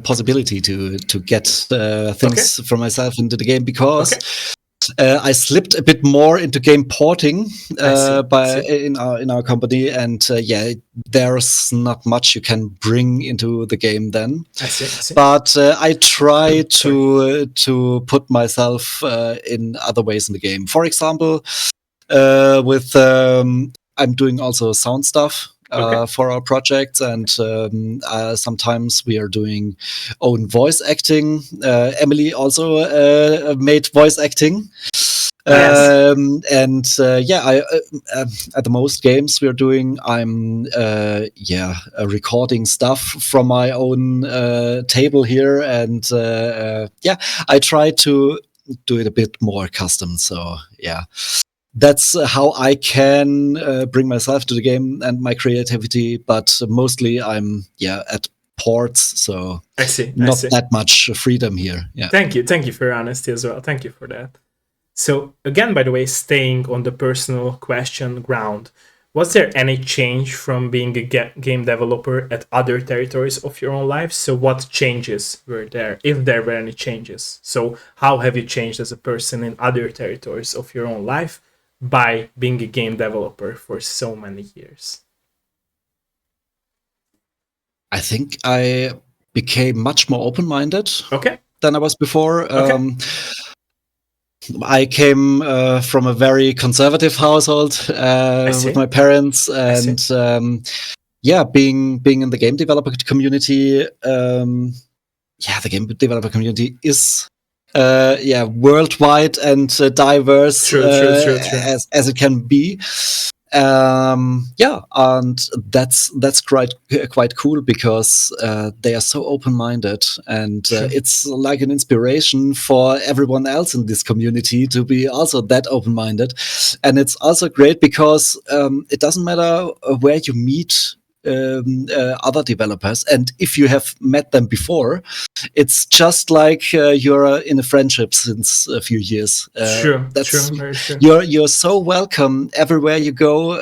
Speaker 2: possibility to get things from myself into the game, because I slipped a bit more into game porting in our company, and there's not much you can bring into the game then.
Speaker 1: I see.
Speaker 2: But I try to put myself in other ways in the game. For example, with I'm doing also sound stuff. For our projects, and sometimes we are doing own voice acting. Emily also made voice acting. And I at the most games we are doing, I'm recording stuff from my own table here, and I try to do it a bit more custom. So that's how I can bring myself to the game and my creativity, but mostly I'm at ports, so
Speaker 1: I see.
Speaker 2: That much freedom here. Yeah.
Speaker 1: Thank you for your honesty as well. Thank you for that. So again, by the way, staying on the personal question ground, was there any change from being a game developer at other territories of your own life? So what changes were there, if there were any changes? So how have you changed as a person in other territories of your own life by being a game developer for so many years?
Speaker 2: I think I became much more open-minded than I was before. I came from a very conservative household with my parents, and being in the game developer community. The game developer community is worldwide and diverse as it can be. And that's quite cool, because they are so open-minded, and it's like an inspiration for everyone else in this community to be also that open-minded. And it's also great because it doesn't matter where you meet other developers, and if you have met them before, it's just like you're in a friendship since a few years.
Speaker 1: True, very true.
Speaker 2: You're so welcome everywhere you go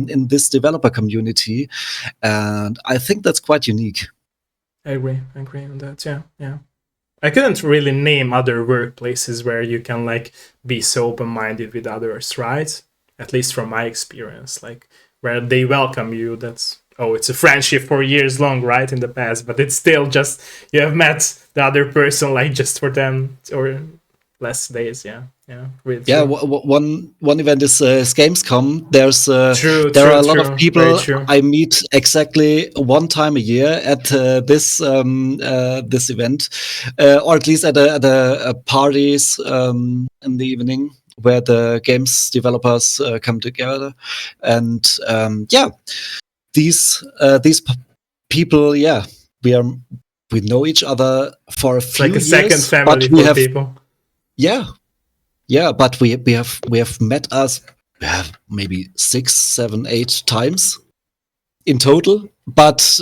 Speaker 2: in this developer community, and I think that's quite unique.
Speaker 1: I agree on that. Yeah. I couldn't really name other workplaces where you can like be so open-minded with others, right? At least from my experience, like where they welcome you. It's a friendship for years long, right, in the past, but it's still just you have met the other person like just for 10 or less days. Really
Speaker 2: one event is Gamescom. There are a lot of people I meet exactly one time a year at this event, or at least at a parties in the evening where the games developers come together, and these people, we know each other for a few years.
Speaker 1: It's like a second family for people.
Speaker 2: Yeah, but we have met us maybe 6, 7, 8 times in total. But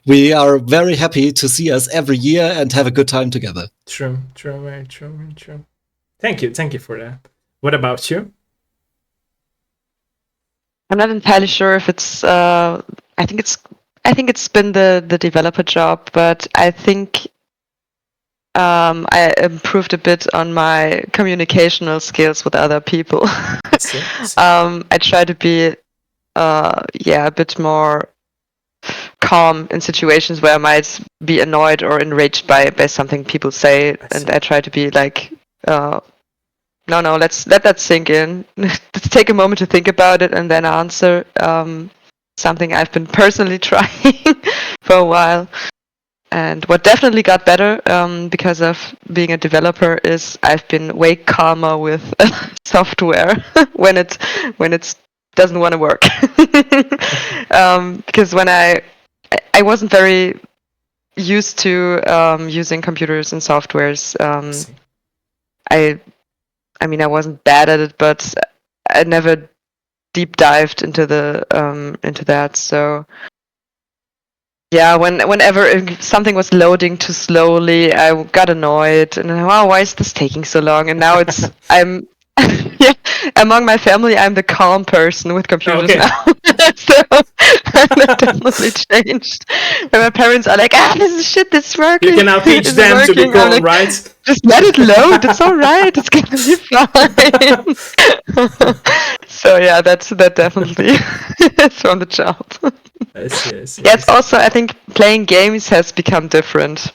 Speaker 2: we are very happy to see us every year and have a good time together.
Speaker 1: True, very true. Thank you for that. What about you?
Speaker 3: I'm not entirely sure if it's. I think it's been the developer job, but I think I improved a bit on my communicational skills with other people.
Speaker 1: I see.
Speaker 3: I try to be a bit more calm in situations where I might be annoyed or enraged by something people say, and I try to be like, no, let's let that sink in. Let's take a moment to think about it and then answer. Something I've been personally trying for a while. And what definitely got better because of being a developer is I've been way calmer with software when it doesn't want to work. Because when I wasn't very used to using computers and softwares. I mean, I wasn't bad at it, but I never deep dived into that. So yeah, whenever something was loading too slowly, I got annoyed and why is this taking so long? And now I'm among my family, I'm the calm person with computers now. So that definitely changed. And my parents are like, this is shit, this is working.
Speaker 1: You can now teach them to be calm, like, right?
Speaker 3: Just let it load. It's all right. It's gonna be fine. So yeah, that definitely is from the job.
Speaker 1: I see.
Speaker 3: Yes, also I think playing games has become different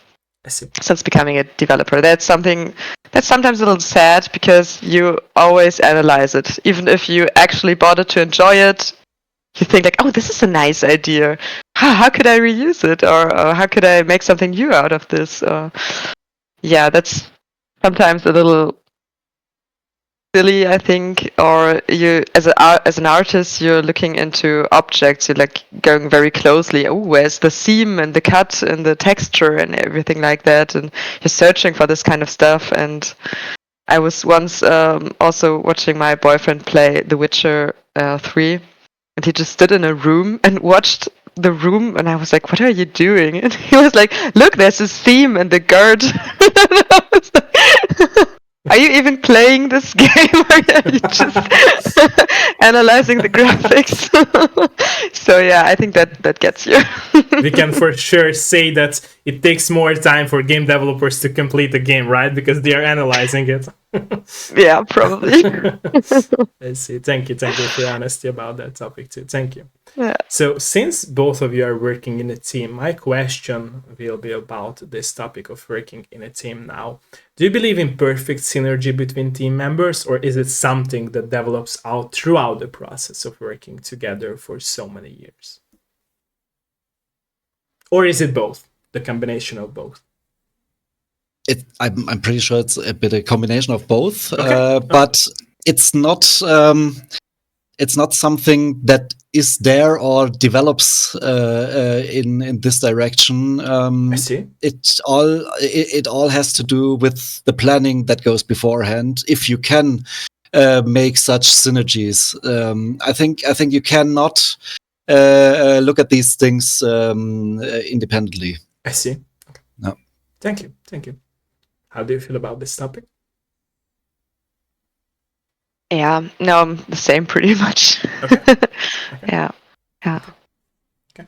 Speaker 3: since becoming a developer. That's something that's sometimes a little sad because you always analyze it. Even if you actually bother to enjoy it, you think like, oh, this is a nice idea. How could I reuse it? Or how could I make something new out of this? Yeah, that's sometimes a little silly, I think. Or you, as an artist, you're looking into objects. You're like going very closely. Oh, where's the seam and the cut and the texture and everything like that? And you're searching for this kind of stuff. And I was once also watching my boyfriend play The Witcher 3, and he just stood in a room and watched the room, and I was like, what are you doing? And he was like, look, there's this theme and the guard. Are you even playing this game, or are you just analyzing the graphics? So yeah, I think that gets you.
Speaker 1: We can for sure say that it takes more time for game developers to complete a game, right? Because they are analyzing it.
Speaker 3: Yeah, probably.
Speaker 1: I see. Thank you for your honesty about that topic too. Thank you.
Speaker 3: Yeah.
Speaker 1: So since both of you are working in a team, my question will be about this topic of working in a team now. Do you believe in perfect synergy between team members, or is it something that develops out throughout the process of working together for so many years? Or is it both? The combination of both?
Speaker 2: I'm pretty sure it's a bit a combination of both,
Speaker 1: Okay.
Speaker 2: But it's not something that is there or develops in this direction.
Speaker 1: I see.
Speaker 2: It all has to do with the planning that goes beforehand. If you can make such synergies, I think you cannot look at these things independently.
Speaker 1: I see. Okay.
Speaker 2: No.
Speaker 1: Thank you. How do you feel about this topic?
Speaker 3: Yeah, no, the same pretty much.
Speaker 1: Okay.
Speaker 3: Yeah.
Speaker 1: Okay.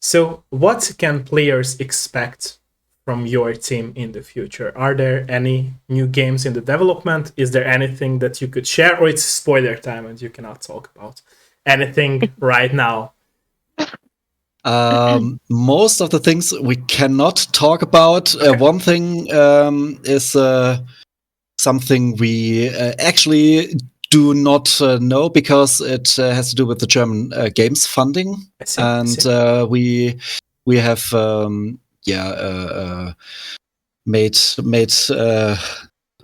Speaker 1: So, what can players expect from your team in the future? Are there any new games in the development? Is there anything that you could share, or it's spoiler time and you cannot talk about anything right now?
Speaker 2: Most of the things we cannot talk about.
Speaker 1: Okay.
Speaker 2: One thing is something we actually do not know because it has to do with the German games funding,
Speaker 1: I see.
Speaker 2: and we have made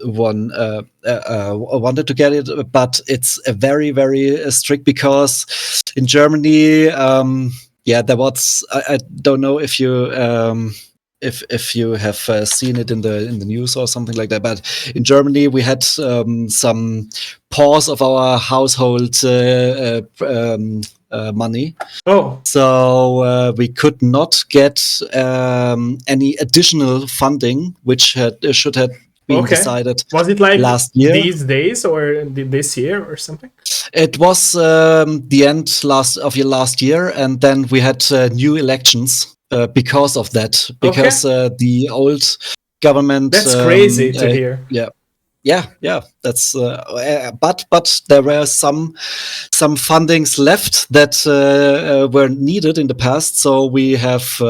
Speaker 2: one wanted to get it, but it's a very very strict because in Germany, there was I don't know if you if you have seen it in the news or something like that, but in Germany we had some pause of our household money.
Speaker 1: Oh.
Speaker 2: So we could not get any additional funding, which should have been decided.
Speaker 1: Was it like
Speaker 2: last year?
Speaker 1: These days or this year or something?
Speaker 2: It was the end of last year, and then we had new elections because of that. Because the old government.
Speaker 1: That's crazy to hear.
Speaker 2: Yeah. That's but there were some fundings left that were needed in the past. So we have.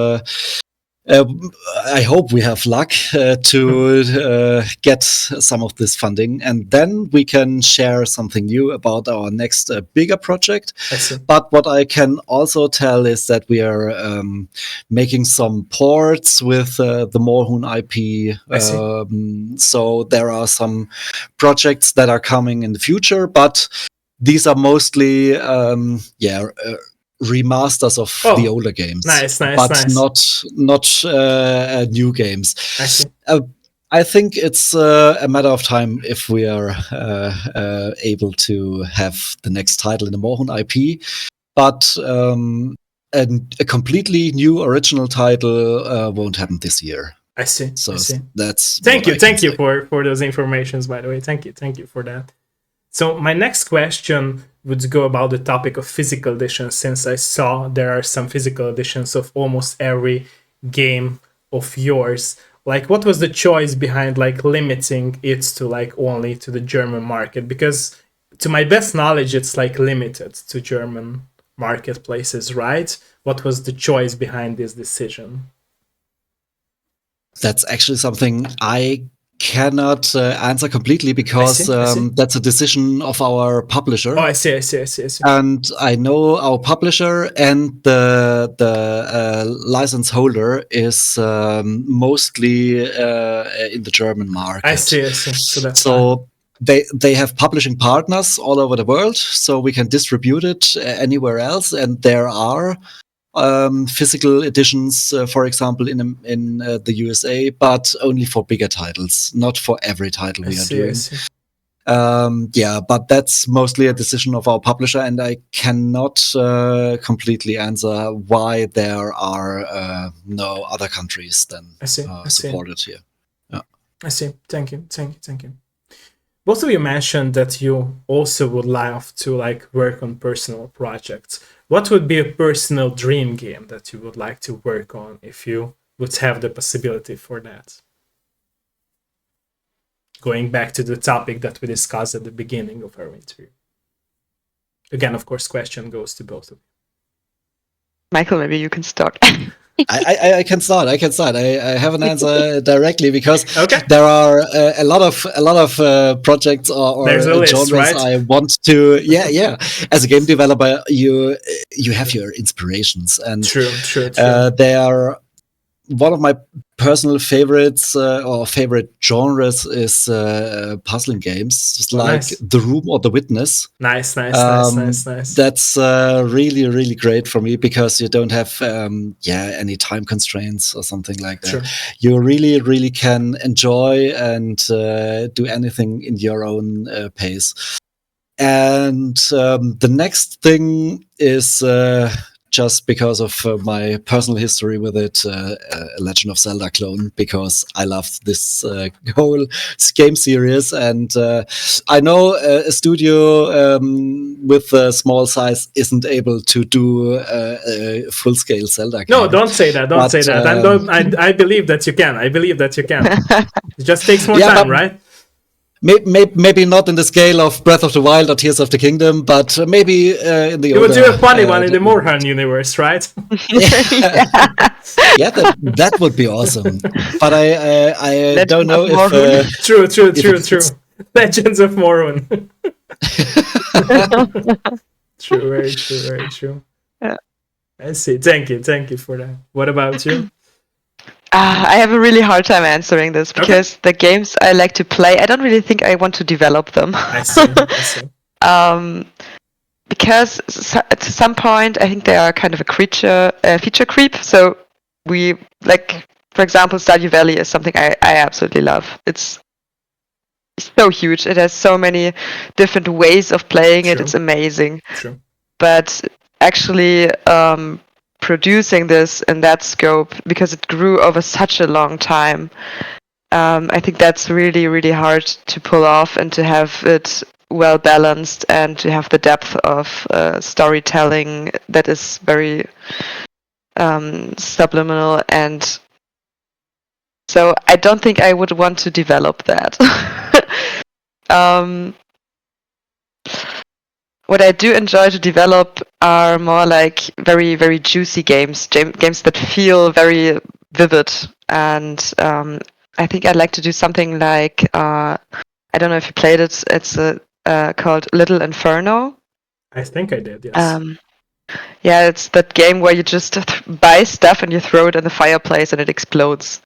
Speaker 2: I hope we have luck to get some of this funding, and then we can share something new about our next bigger project.
Speaker 1: I see.
Speaker 2: But what I can also tell is that we are making some ports with the Moorhuhn IP. So there are some projects that are coming in the future, but these are mostly remasters of the older games.
Speaker 1: Nice.
Speaker 2: But not new games.
Speaker 1: I see.
Speaker 2: I think it's a matter of time if we are able to have the next title in the Moorhuhn IP. But a completely new original title won't happen this year.
Speaker 1: I see.
Speaker 2: So
Speaker 1: I see.
Speaker 2: that's
Speaker 1: thank you for those informations, by the way. Thank you for that. So my next question would go about the topic of physical editions, since I saw there are some physical editions of almost every game of yours. Like, what was the choice behind like limiting it to like only to the German market? Because to my best knowledge, it's like limited to German marketplaces, right? What was the choice behind this decision?
Speaker 2: That's actually something I cannot answer completely because
Speaker 1: I see.
Speaker 2: that's a decision of our publisher.
Speaker 1: Oh, I see.
Speaker 2: And I know our publisher and the license holder is mostly in the German market.
Speaker 1: I see. So that's
Speaker 2: so they have publishing partners all over the world, so we can distribute it anywhere else, and there are physical editions, for example, in the USA, but only for bigger titles, not for every title we are doing. But that's mostly a decision of our publisher, and I cannot completely answer why there are no other countries than supported here. Yeah.
Speaker 1: I see. Thank you. Both of you mentioned that you also would love to like work on personal projects. What would be a personal dream game that you would like to work on if you would have the possibility for that? Going back to the topic that we discussed at the beginning of our interview. Again, of course, question goes to both of you.
Speaker 3: Michael, maybe you can start.
Speaker 2: I can start. I have an answer directly because there are a lot of projects or genres
Speaker 1: right?
Speaker 2: I want to. Yeah. As a game developer, you have your inspirations, and
Speaker 1: true.
Speaker 2: They are one of my personal favorites or favorite genres is puzzling games, just like The Room or The Witness.
Speaker 1: Nice.
Speaker 2: That's really, really great for me because you don't have any time constraints or something like that.
Speaker 1: Sure.
Speaker 2: You really, really can enjoy and do anything in your own pace. And the next thing is just because of my personal history with it, a Legend of Zelda clone, because I loved this whole game series. And I know a studio with a small size isn't able to do a full-scale Zelda game.
Speaker 1: No, don't say that. Don't say that. I believe that you can. I believe that you can. It just takes more time, right?
Speaker 2: Maybe not in the scale of Breath of the Wild or Tears of the Kingdom, but maybe in the.
Speaker 1: You would do a funny one in the Moorhuhn universe, right?
Speaker 2: Yeah, that would be awesome. But I don't know if.
Speaker 1: True. Legends of Moorhuhn. True, very true.
Speaker 3: Yeah.
Speaker 1: I see. Thank you for that. What about you?
Speaker 3: I have a really hard time answering this because the games I like to play, I don't really think I want to develop them.
Speaker 1: I see.
Speaker 3: Because at some point, I think they are kind of a feature creep. So we, like, for example, Stardew Valley is something I absolutely love. It's so huge. It has so many different ways of playing it. It's amazing.
Speaker 1: True.
Speaker 3: But actually, producing this in that scope, because it grew over such a long time, I think that's really, really hard to pull off and to have it well balanced and to have the depth of storytelling that is very subliminal. And so I don't think I would want to develop that. What I do enjoy to develop are more like very, very juicy games that feel very vivid. And I think I'd like to do something like, I don't know if you played it, it's called Little Inferno.
Speaker 1: I think I did, yes.
Speaker 3: Yeah, it's that game where you just buy stuff and you throw it in the fireplace and it explodes.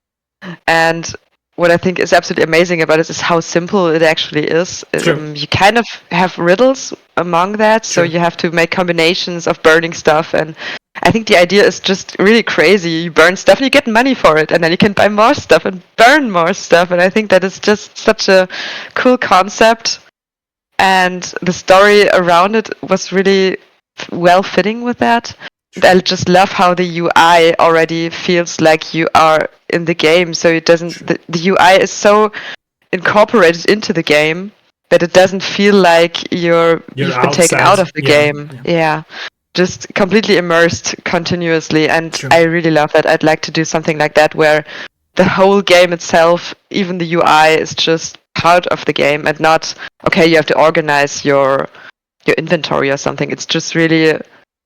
Speaker 3: And what I think is absolutely amazing about it is how simple it actually is. You kind of have riddles among that, so you have to make combinations of burning stuff, and I think the idea is just really crazy. You burn stuff and you get money for it, and then you can buy more stuff and burn more stuff, and I think that is just such a cool concept, and the story around it was really well fitting with that. I just love how the UI already feels like you are in the game. So it doesn't. The UI is so incorporated into the game that it doesn't feel like you've been taken out of the game. Yeah, just completely immersed continuously, and I really love that. I'd like to do something like that where the whole game itself, even the UI, is just part of the game and not okay. You have to organize your inventory or something. It's just really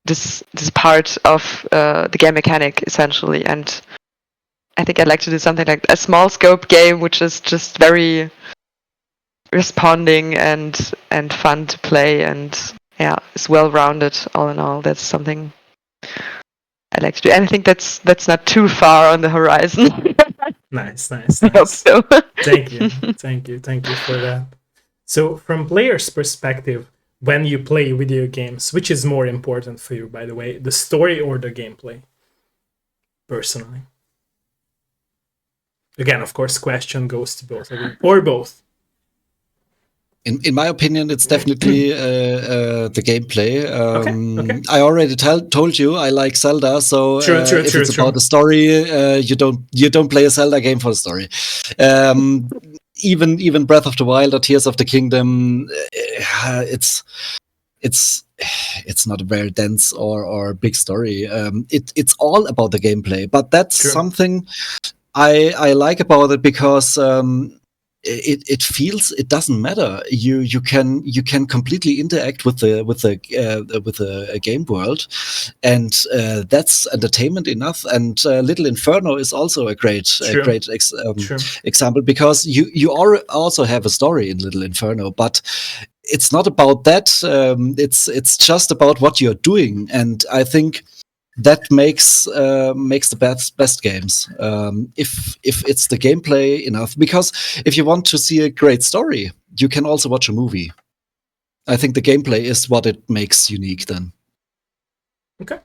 Speaker 3: this part of the game mechanic essentially, and I think I'd like to do something like a small scope game which is just very responding and fun to play, and yeah, is well rounded all in all. That's something I like to do, and I think that's not too far on the horizon.
Speaker 1: Nice.
Speaker 3: I hope so.
Speaker 1: Thank you for that. So from players' perspective, when you play video games, which is more important for you, by the way, the story or the gameplay? Personally. Again, of course, question goes to both of you, or both.
Speaker 2: In my opinion, it's definitely the gameplay.
Speaker 1: Okay.
Speaker 2: I already told you I like Zelda, so if it's about the story, you don't play a Zelda game for the story. Even Breath of the Wild or Tears of the Kingdom, it's not a very dense or big story. It's all about the gameplay, but that's something I like about it, because it feels it doesn't matter. You can completely interact with the game world, and that's entertainment enough. And Little Inferno is also a great example, because you also have a story in Little Inferno, but it's not about that. It's just about what you're doing, and I think that makes the best games, if it's the gameplay enough. Because if you want to see a great story, you can also watch a movie. I think the gameplay is what it makes unique then.
Speaker 1: Okay.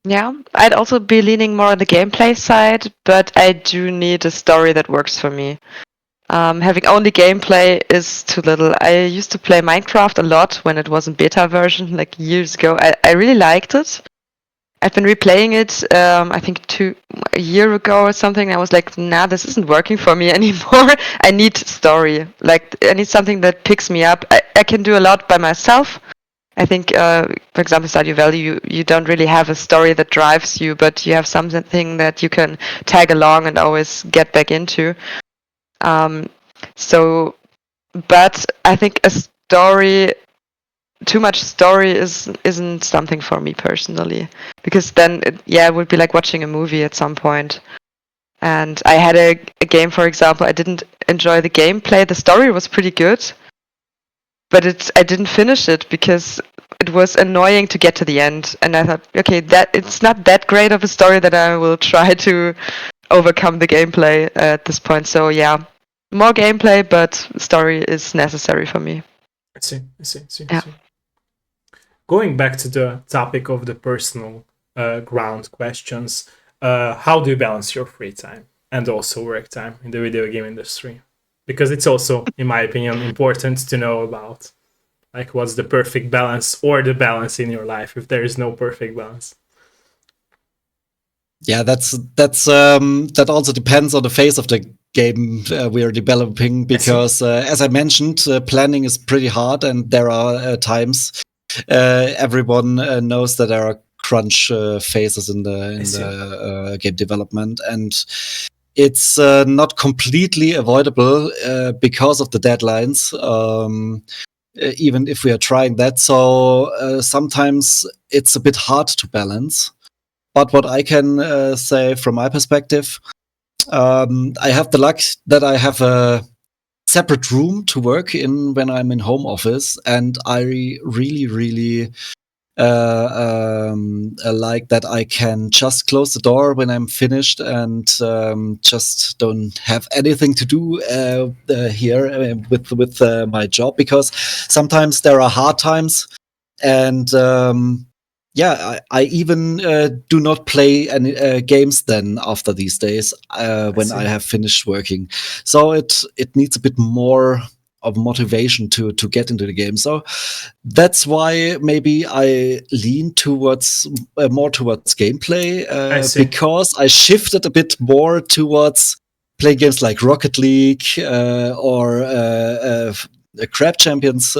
Speaker 3: Yeah, I'd also be leaning more on the gameplay side, but I do need a story that works for me. Having only gameplay is too little. I used to play Minecraft a lot when it was in beta version, like years ago. I really liked it. I've been replaying it, I think a year ago or something. I was like, nah, this isn't working for me anymore. I need story. Like, I need something that picks me up. I can do a lot by myself. I think, for example, Stardew Valley, you don't really have a story that drives you, but you have something that you can tag along and always get back into. But I think too much story isn't something for me personally, because then it would be like watching a movie at some point. And I had a game, for example, I didn't enjoy the gameplay. The story was pretty good, but I didn't finish it because it was annoying to get to the end. And I thought, okay, that it's not that great of a story that I will try to overcome the gameplay at this point. So yeah, more gameplay, but story is necessary for me.
Speaker 1: I see. Going back to the topic of the personal ground questions, how do you balance your free time and also work time in the video game industry? Because it's also, in my opinion, important to know about, like, what's the perfect balance or the balance in your life if there is no perfect balance.
Speaker 2: Yeah, that also depends on the phase of the game we are developing, because as I mentioned, planning is pretty hard, and there are times everyone knows that there are crunch phases in the game development, and it's not completely avoidable because of the deadlines. Even if we are trying that, so sometimes it's a bit hard to balance. But what I can say from my perspective, I have the luck that I have a separate room to work in when I'm in home office, and I really, really like that I can just close the door when I'm finished and just don't have anything to do here with my job, because sometimes there are hard times, and I even do not play any games then after these days when I have finished working. So it needs a bit more of motivation to get into the game. So that's why maybe I lean towards more towards gameplay because I shifted a bit more towards playing games like Rocket League or Crab Champions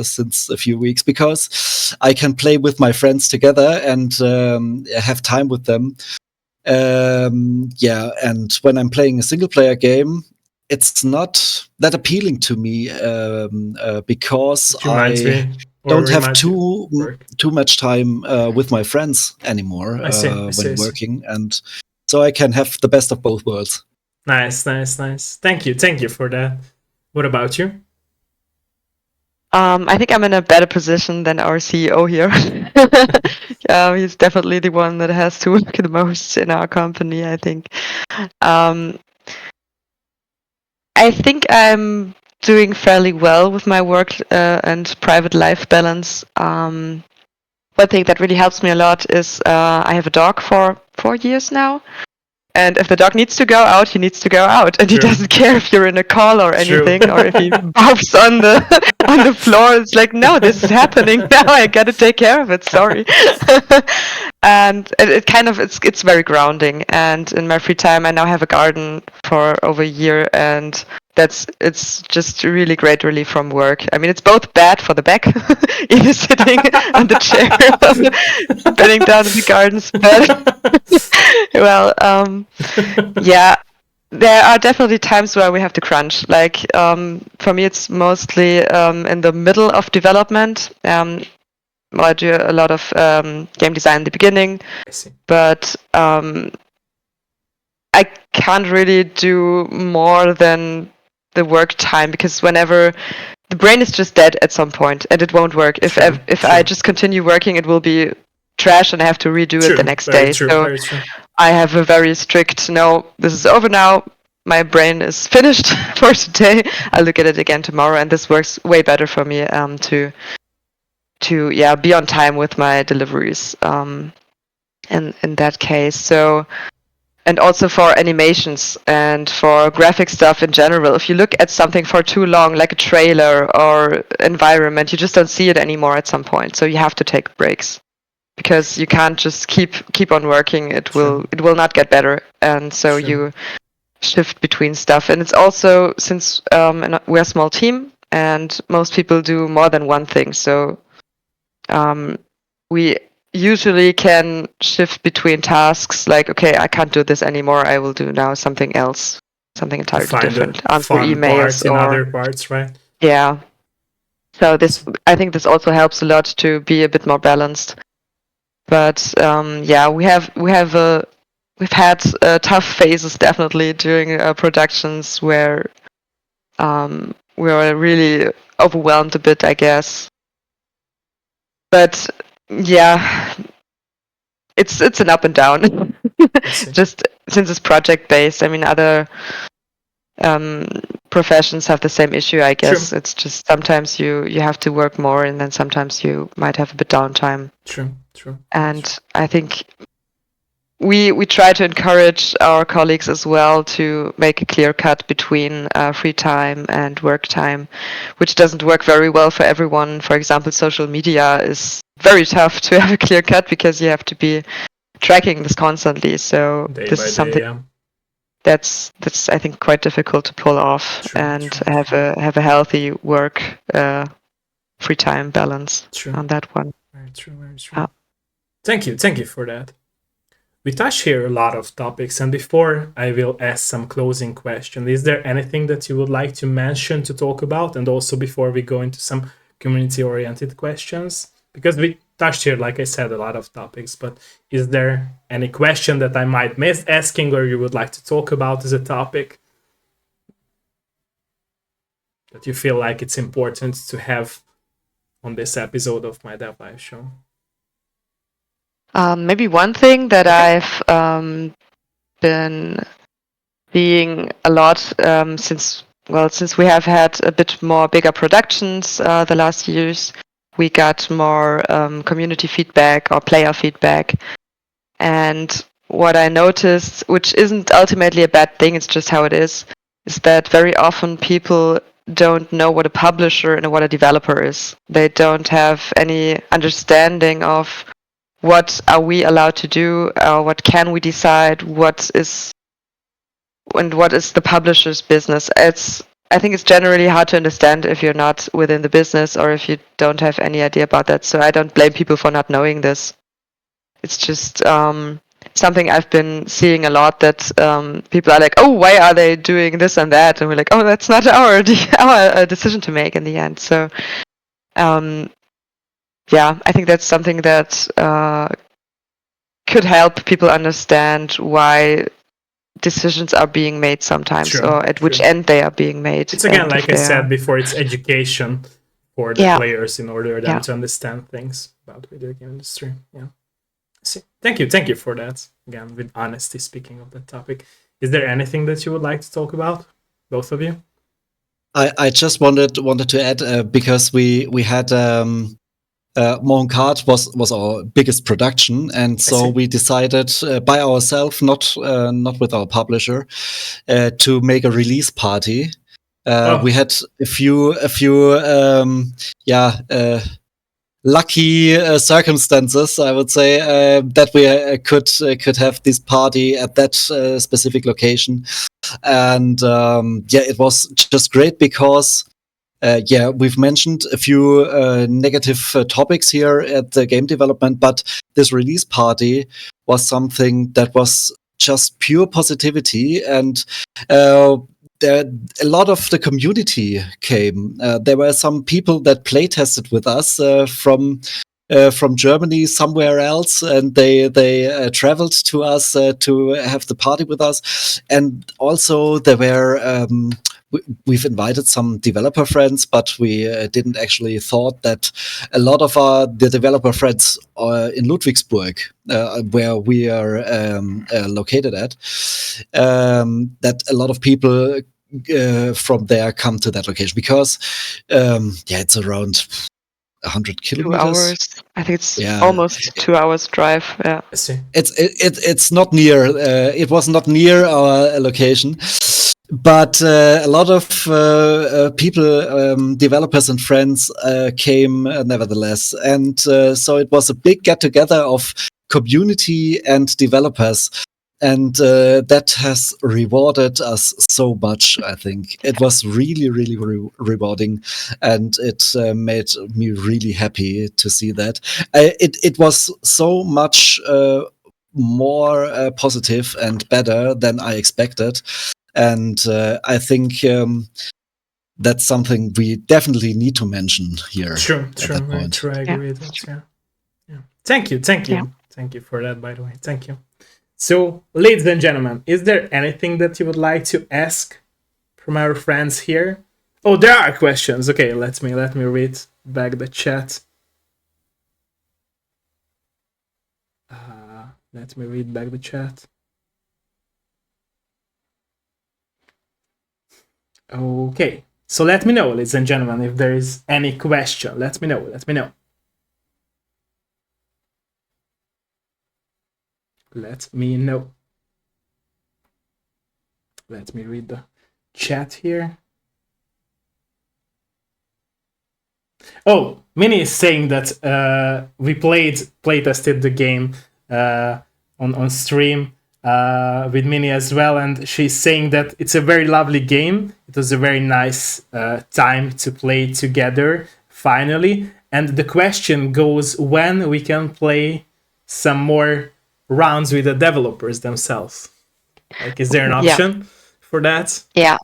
Speaker 2: since a few weeks, because I can play with my friends together and have time with them. And when I'm playing a single player game, it's not that appealing to me because I don't have too much time with my friends anymore when working, and so I can have the best of both worlds.
Speaker 1: Nice. Thank you for that. What about you?
Speaker 3: I think I'm in a better position than our CEO here. He's definitely the one that has to work the most in our company, I think. I think I'm doing fairly well with my work and private life balance. One thing that really helps me a lot is I have a dog for 4 years now. And if the dog needs to go out, he needs to go out, and he doesn't care if you're in a call or anything, or if he barfs on the floor. It's like, no, this is happening now. I got to take care of it. Sorry. And it's very grounding. And in my free time, I now have a garden for over a year, and it's just really great relief from work. I mean, it's both bad for the back, either sitting on the chair, bending down in the gardens, but there are definitely times where we have to crunch. Like for me, it's mostly in the middle of development. I do a lot of game design in the beginning, but I can't really do more than the work time, because whenever the brain is just dead at some point and it won't work. If I just continue working, it will be trash and I have to redo it the next day. So I have a very strict, no, this is over now. My brain is finished for today. I'll look at it again tomorrow, and this works way better for me to be on time with my deliveries in that case. So and also for animations and for graphic stuff in general. If you look at something for too long, like a trailer or environment, you just don't see it anymore at some point. So you have to take breaks because you can't just keep on working. It will not get better, and so you shift between stuff. And it's also, since we're a small team and most people do more than one thing, so we usually can shift between tasks, like, okay, I can't do this anymore, I will do now something else, something entirely different, answer emails
Speaker 1: in other parts, right?
Speaker 3: Yeah. So I think this also helps a lot to be a bit more balanced. But yeah, we've had tough phases definitely during productions where we were really overwhelmed a bit, I guess. But yeah, it's an up and down. Just since it's project based. I mean, other professions have the same issue, I guess.
Speaker 1: True.
Speaker 3: It's just sometimes you have to work more, and then sometimes you might have a bit downtime.
Speaker 1: True.
Speaker 3: And I think we try to encourage our colleagues as well to make a clear cut between free time and work time, which doesn't work very well for everyone. For example, social media is very tough to have a clear cut because you have to be tracking this constantly. So this is something that's I think quite difficult to pull off and have a healthy work free time balance on that one.
Speaker 1: Very true. Thank you for that. We touched here a lot of topics, and before I will ask some closing questions, is there anything that you would like to mention to talk about? And also before we go into some community-oriented questions, because we touched here, like I said, a lot of topics, but is there any question that I might miss asking or you would like to talk about as a topic that you feel like it's important to have on this episode of my Dev Live show?
Speaker 3: Maybe one thing that I've been seeing a lot since we have had a bit more bigger productions the last years, we got more community feedback or player feedback. And what I noticed, which isn't ultimately a bad thing, it's just how it is that very often people don't know what a publisher and what a developer is. They don't have any understanding of what are we allowed to do, what can we decide, what is the publisher's business. I think it's generally hard to understand if you're not within the business or if you don't have any idea about that. So I don't blame people for not knowing this. It's just something I've been seeing a lot, that people are like, oh, why are they doing this and that? And we're like, oh, that's not our decision to make in the end. So yeah, I think that's something that could help people understand why decisions are being made sometimes, or at which end they are being made.
Speaker 1: It's again, like I said before, it's education for the players in order for them to understand things about the video game industry. Yeah. See, thank you for that. Again, with honesty, speaking of that topic, is there anything that you would like to talk about, both of you?
Speaker 2: I just wanted to add because we had Moorhuhn Kart was our biggest production, and so we decided by ourselves, not with our publisher, to make a release party. We had a few lucky circumstances, I would say, that we could have this party at that specific location, and it was just great because. We've mentioned a few negative topics here at the game development, but this release party was something that was just pure positivity, and a lot of the community came. There were some people that play tested with us from Germany, somewhere else, and they traveled to us to have the party with us, and also there were. We've invited some developer friends, but we didn't actually thought that a lot of the developer friends in Ludwigsburg, where we are located at, that a lot of people from there come to that location because, it's around 100
Speaker 3: 2
Speaker 2: kilometers.
Speaker 3: hours. I think it's
Speaker 2: Yeah.
Speaker 3: almost 2 hours drive. Yeah.
Speaker 1: I see.
Speaker 2: It's not near. It was not near our location, but a lot of people, developers and friends, came nevertheless, and so it was a big get together of community and developers. And that has rewarded us so much. I think it was really, really rewarding, and it made me really happy to see that. It was so much more positive and better than I expected, and I think that's something we definitely need to mention here.
Speaker 1: True.
Speaker 2: at that point.
Speaker 1: True. I agree with that.
Speaker 3: true.
Speaker 1: Yeah. Thank you.
Speaker 3: Yeah.
Speaker 1: Thank you for that, by the way. Thank you. So, ladies and gentlemen, is there anything that you would like to ask from our friends here? Oh, there are questions. Okay, let me read back the chat. Let me read back the chat. Okay, so let me know, ladies and gentlemen, if there is any question. Let me know. Let me know. Let me know. Let me read the chat here. Oh, Minnie is saying that we playtested the game on stream with Minnie as well, and she's saying that it's a very lovely game. It was a very nice time to play together finally. And the question goes when we can play some more rounds with the developers themselves. Like, is there an option for that?
Speaker 3: Yeah,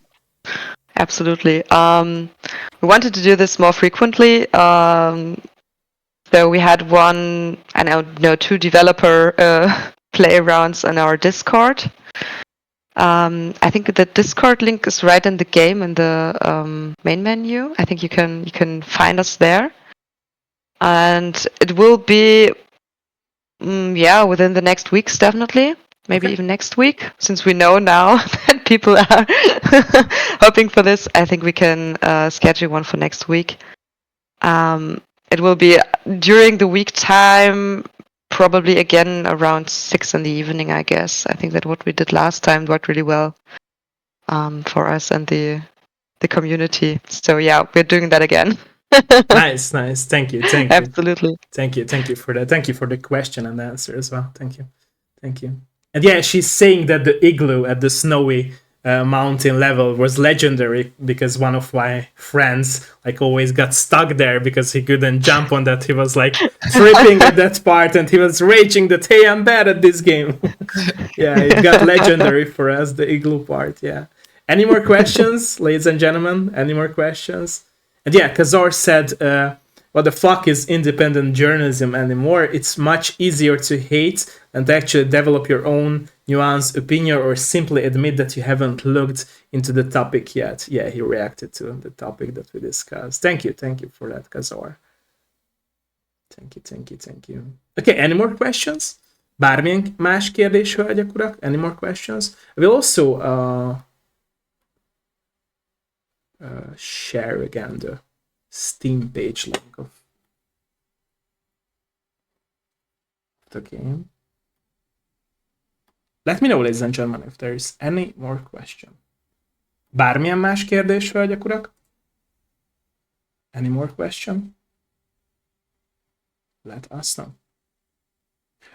Speaker 3: absolutely. We wanted to do this more frequently. So we had two developer play rounds on our Discord. I think the Discord link is right in the game in the main menu. I think you can find us there, and it will be within the next weeks, definitely. Maybe even next week, since we know now that people are hoping for this. I think we can schedule one for next week. It will be during the week time, probably again around 6 in the evening, I guess. I think that what we did last time worked really well for us and the community. So yeah, we're doing that again.
Speaker 1: Nice. Thank you.
Speaker 3: Absolutely.
Speaker 1: Thank you for that. Thank you for the question and answer as well. Thank you. And yeah, she's saying that the igloo at the snowy mountain level was legendary because one of my friends like always got stuck there because he couldn't jump on that. He was like tripping at that part and he was raging that, hey, I'm bad at this game. Yeah, it got legendary for us, the igloo part. Yeah. Any more questions, ladies and gentlemen? Any more questions? And yeah, Kazor said, what the fuck is independent journalism anymore? It's much easier to hate than to actually develop your own nuanced opinion or simply admit that you haven't looked into the topic yet. Yeah, he reacted to the topic that we discussed. Thank you for that, Kazor. Thank you. Okay, any more questions? Bármilyen más kérdés, hölgyek, urak? Any more questions? I will also share again the Steam page link of the game. Let me know, ladies and gentlemen, if there is any more question. Bármilyen más kérdés, hölgyek, urak? Any more question? Let us know.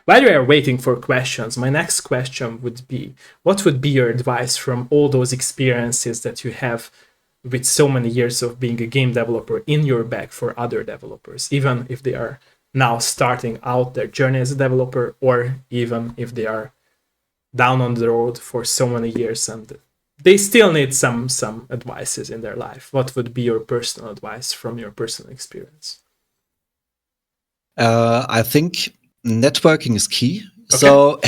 Speaker 1: While you are waiting for questions, my next question would be, what would be your advice from all those experiences that you have with so many years of being a game developer in your bag for other developers, even if they are now starting out their journey as a developer, or even if they are down on the road for so many years and they still need some advices in their life? What would be your personal advice from your personal experience?
Speaker 2: I think networking is key. Okay. So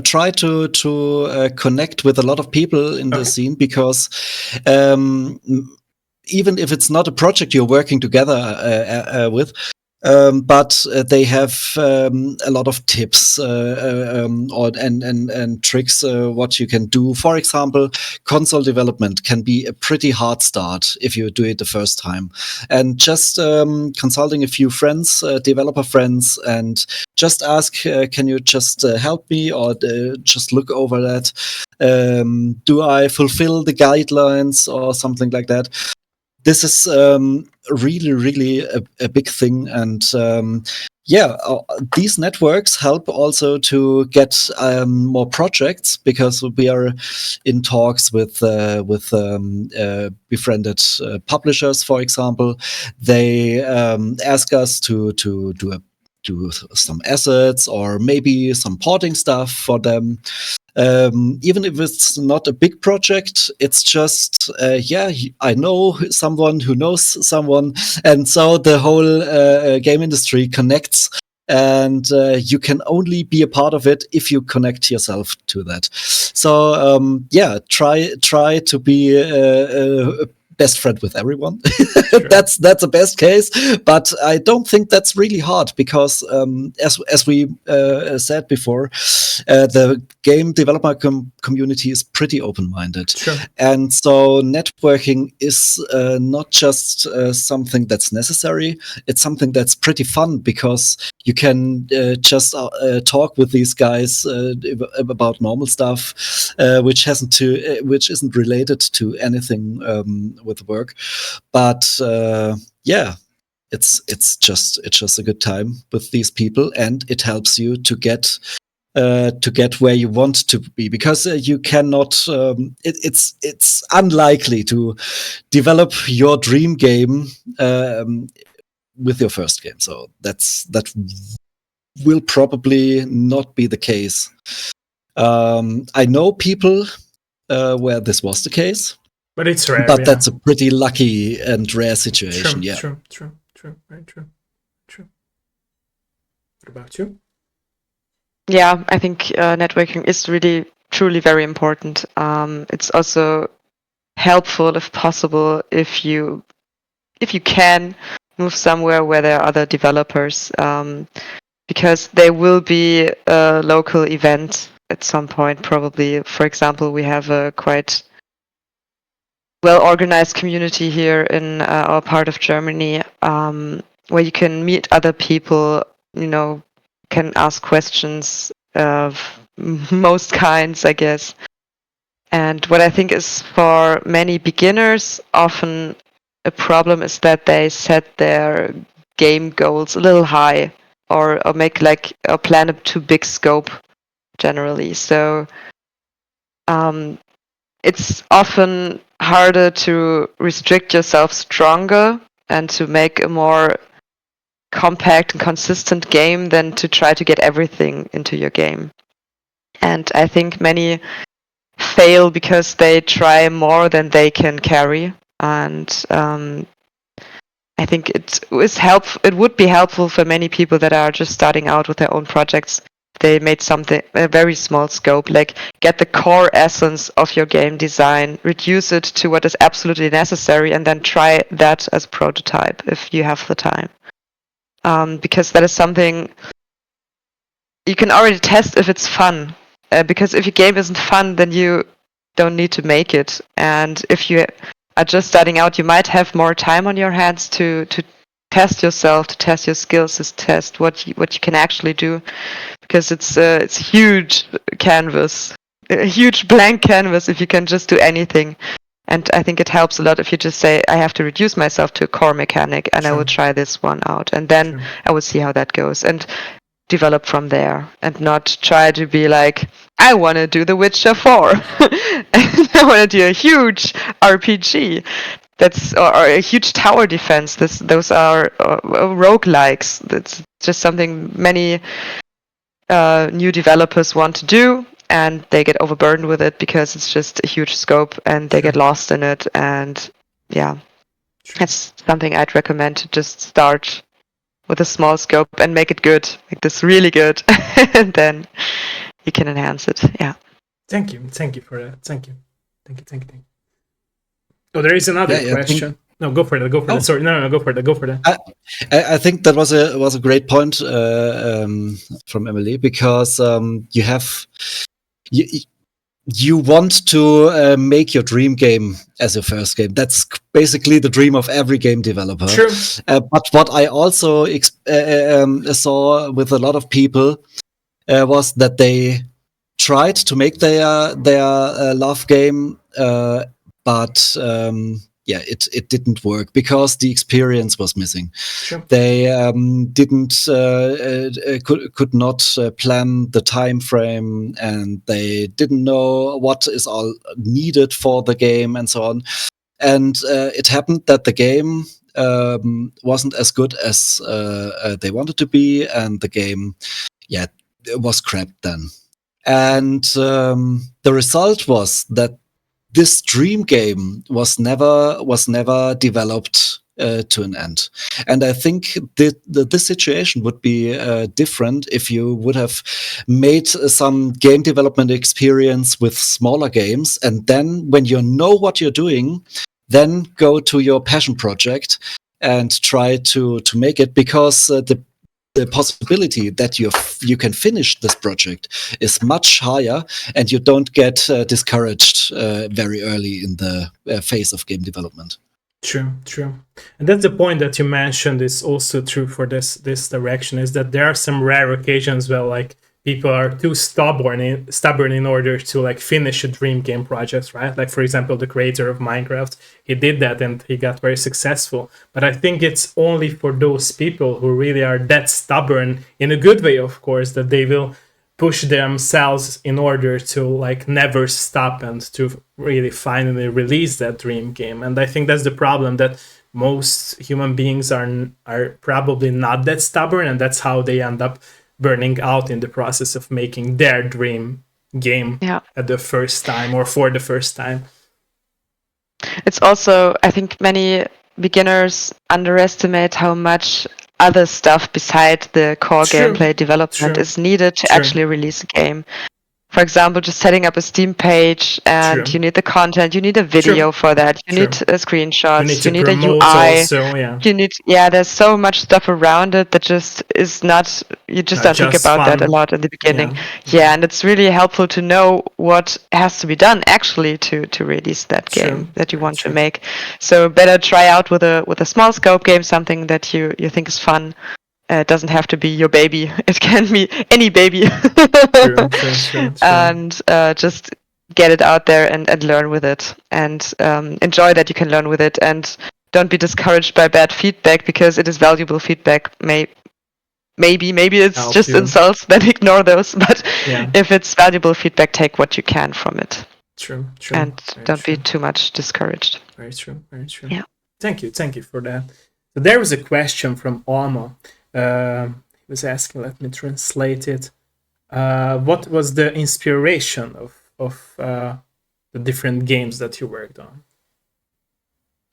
Speaker 2: try to connect with a lot of people in the scene, because even if it's not a project you're working together with, but they have a lot of tips and tricks what you can do. For example, console development can be a pretty hard start if you do it the first time. And just consulting a few friends, developer friends, and just ask, can you just help me or just look over that? Do I fulfill the guidelines or something like that? This is really a big thing, and these networks help also to get more projects, because we are in talks with befriended publishers. For example, they ask us to do some assets or maybe some porting stuff for them. Even if it's not a big project, it's just, I know someone who knows someone. And so the whole game industry connects, and you can only be a part of it if you connect yourself to that. So, try to be a best friend with everyone. Sure. That's a best case, but I don't think that's really hard, because as we said before, the game developer community is pretty open-minded. Sure. And so networking is not just something that's necessary, it's something that's pretty fun, because you can just talk with these guys about normal stuff, which isn't related to anything with work. But it's just a good time with these people, and it helps you to get where you want to be, because you cannot. It's unlikely to develop your dream game with your first game. So that will probably not be the case. I know people where this was the case,
Speaker 1: but it's rare.
Speaker 2: But that's a pretty lucky and rare situation.
Speaker 1: True, very true. What about you?
Speaker 3: Yeah, I think networking is really, truly very important. It's also helpful, if possible, if you can move somewhere where there are other developers, because there will be a local event at some point, probably. For example, we have a quite well-organized community here in our part of Germany, where you can meet other people, can ask questions of most kinds, I guess. And what I think is, for many beginners, often a problem is that they set their game goals a little high, or make or plan a too big scope generally. So it's often harder to restrict yourself stronger and to make a more compact and consistent game than to try to get everything into your game. And I think many fail because they try more than they can carry. And I think it would be helpful for many people that are just starting out with their own projects. They made a very small scope, like get the core essence of your game design, reduce it to what is absolutely necessary, and then try that as a prototype if you have the time. Because that is something you can already test if it's fun. Because if your game isn't fun, then you don't need to make it. And if you are just starting out, you might have more time on your hands to test yourself, to test your skills, to test what you can actually do, because it's a huge canvas, a huge blank canvas if you can just do anything. And I think it helps a lot if you just say, I have to reduce myself to a core mechanic, and I will try this one out, and then I will see how that goes, and develop from there, and not try to be like, I want to do The Witcher 4 and I want to do a huge RPG or a huge tower defense. Those are roguelikes. That's just something many new developers want to do, and they get overburdened with it because it's just a huge scope, and they get lost in it. And that's something I'd recommend, to just start with a small scope and make it good, make this really good, and then you can enhance it. Yeah.
Speaker 1: Thank you for that. Thank you. Oh, there is another question. No, go for that. Go for that. Sorry, no, go for that. Go for that.
Speaker 2: I think that was a great point from Emily, because you want to make your dream game as your first game. That's basically the dream of every game developer.
Speaker 1: True.
Speaker 2: But what I also saw with a lot of people was that they tried to make their love game, but it didn't work because the experience was missing.
Speaker 1: Sure.
Speaker 2: They didn't could not plan the time frame, and they didn't know what is all needed for the game and so on. And it happened that the game wasn't as good as they wanted to be, and the game, was crap then. And the result was that this dream game was never developed to an end. And I think this situation would be different if you would have made some game development experience with smaller games, and then when you know what you're doing, then go to your passion project and try to make it, because the possibility that you can finish this project is much higher, and you don't get discouraged very early in the phase of game development.
Speaker 1: True. And that's the point that you mentioned is also true for this direction, is that there are some rare occasions where like people are too stubborn in order to like finish a dream game project, right? Like, for example, the creator of Minecraft, he did that and he got very successful. But I think it's only for those people who really are that stubborn, in a good way, of course, that they will push themselves in order to like never stop and to really finally release that dream game. And I think that's the problem, that most human beings are probably not that stubborn, and that's how they end up burning out in the process of making their dream game at the first time or for the first time.
Speaker 3: It's also, I think many beginners underestimate how much other stuff beside the core gameplay development is needed to actually release a game. For example, just setting up a Steam page, and you need the content, you need a video for that, you need screenshots, you need a UI.
Speaker 1: Also,
Speaker 3: you need, there's so much stuff around it that just is not, you just don't think about that a lot in the beginning. And it's really helpful to know what has to be done actually to release that game that you want to make. So better try out with a small scope game, something that you think is fun. It doesn't have to be your baby. It can be any baby.
Speaker 1: True.
Speaker 3: And just get it out there and learn with it. And enjoy that you can learn with it. And don't be discouraged by bad feedback, because it is valuable feedback. Maybe it's just insults, then ignore those. But if it's valuable feedback, take what you can from it.
Speaker 1: True.
Speaker 3: And don't be too much discouraged.
Speaker 1: Very true.
Speaker 3: Yeah.
Speaker 1: Thank you for that. So there was a question from Ottó. He was asking, let me translate it. What was the inspiration of the different games that you worked on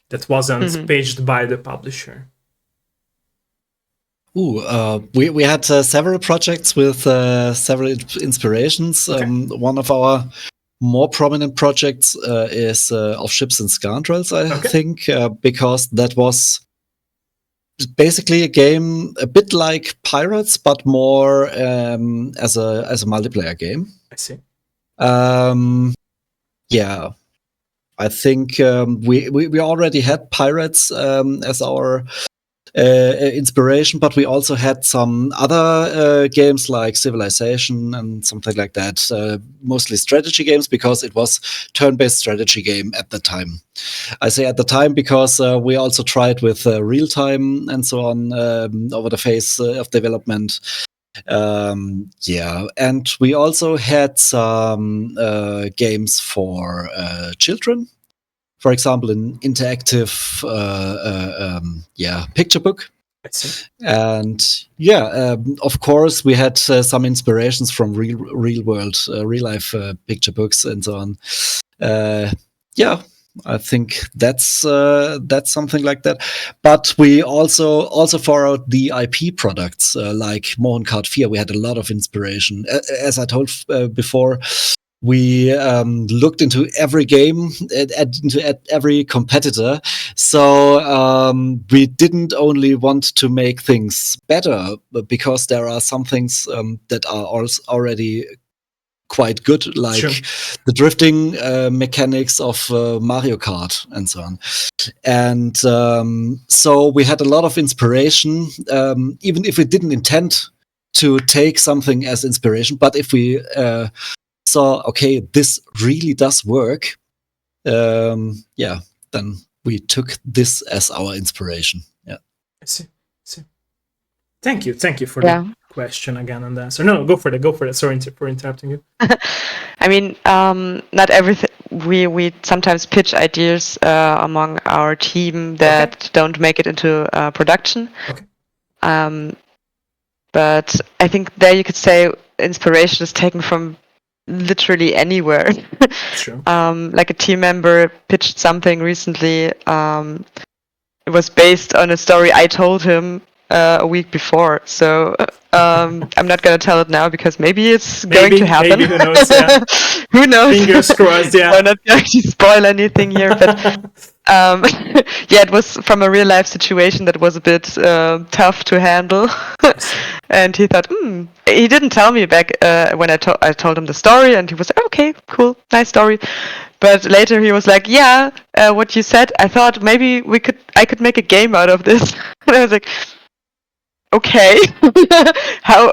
Speaker 1: that wasn't paged by the publisher?
Speaker 2: We had several projects with several inspirations.
Speaker 1: Okay.
Speaker 2: One of our more prominent projects is Of Ships and Scoundrels, I think, because that was basically a game a bit like Pirates, but more as a multiplayer game.
Speaker 1: I see.
Speaker 2: I think we already had Pirates as our inspiration, but we also had some other games like Civilization and something like that, mostly strategy games, because it was turn-based strategy game at the time. I say at the time because we also tried with real-time and so on over the phase of development. And we also had some games for children. For example, an interactive picture book. And of course, we had some inspirations from real world, real life picture books and so on. I think that's something like that. But we also for our the IP products like Moorhuhn Kart 4, we had a lot of inspiration. As I told before, we looked into every game, into every competitor. So we didn't only want to make things better, but because there are some things that are also already quite good, like the drifting mechanics of Mario Kart and so on. And so we had a lot of inspiration, even if we didn't intend to take something as inspiration. But if we saw, okay, this really does work, then we took this as our inspiration. Yeah.
Speaker 1: I see. Thank you for the question again and the answer. No, go for it. Sorry for interrupting you.
Speaker 3: I mean, not everything. We sometimes pitch ideas among our team that don't make it into production.
Speaker 1: Okay.
Speaker 3: But I think there you could say inspiration is taken from literally anywhere.
Speaker 1: Sure.
Speaker 3: Like a team member pitched something recently. It was based on a story I told him a week before. So I'm not going to tell it now because maybe it's going to happen.
Speaker 1: Maybe, who knows? Yeah.
Speaker 3: Who knows?
Speaker 1: Fingers crossed, yeah.
Speaker 3: We're not going to spoil anything here, but yeah, it was from a real life situation that was a bit tough to handle. And he thought, he didn't tell me back when I told him the story, and he was like, okay, cool, nice story. But later he was like, yeah, what you said, I thought maybe I could make a game out of this. And I was like, okay, how?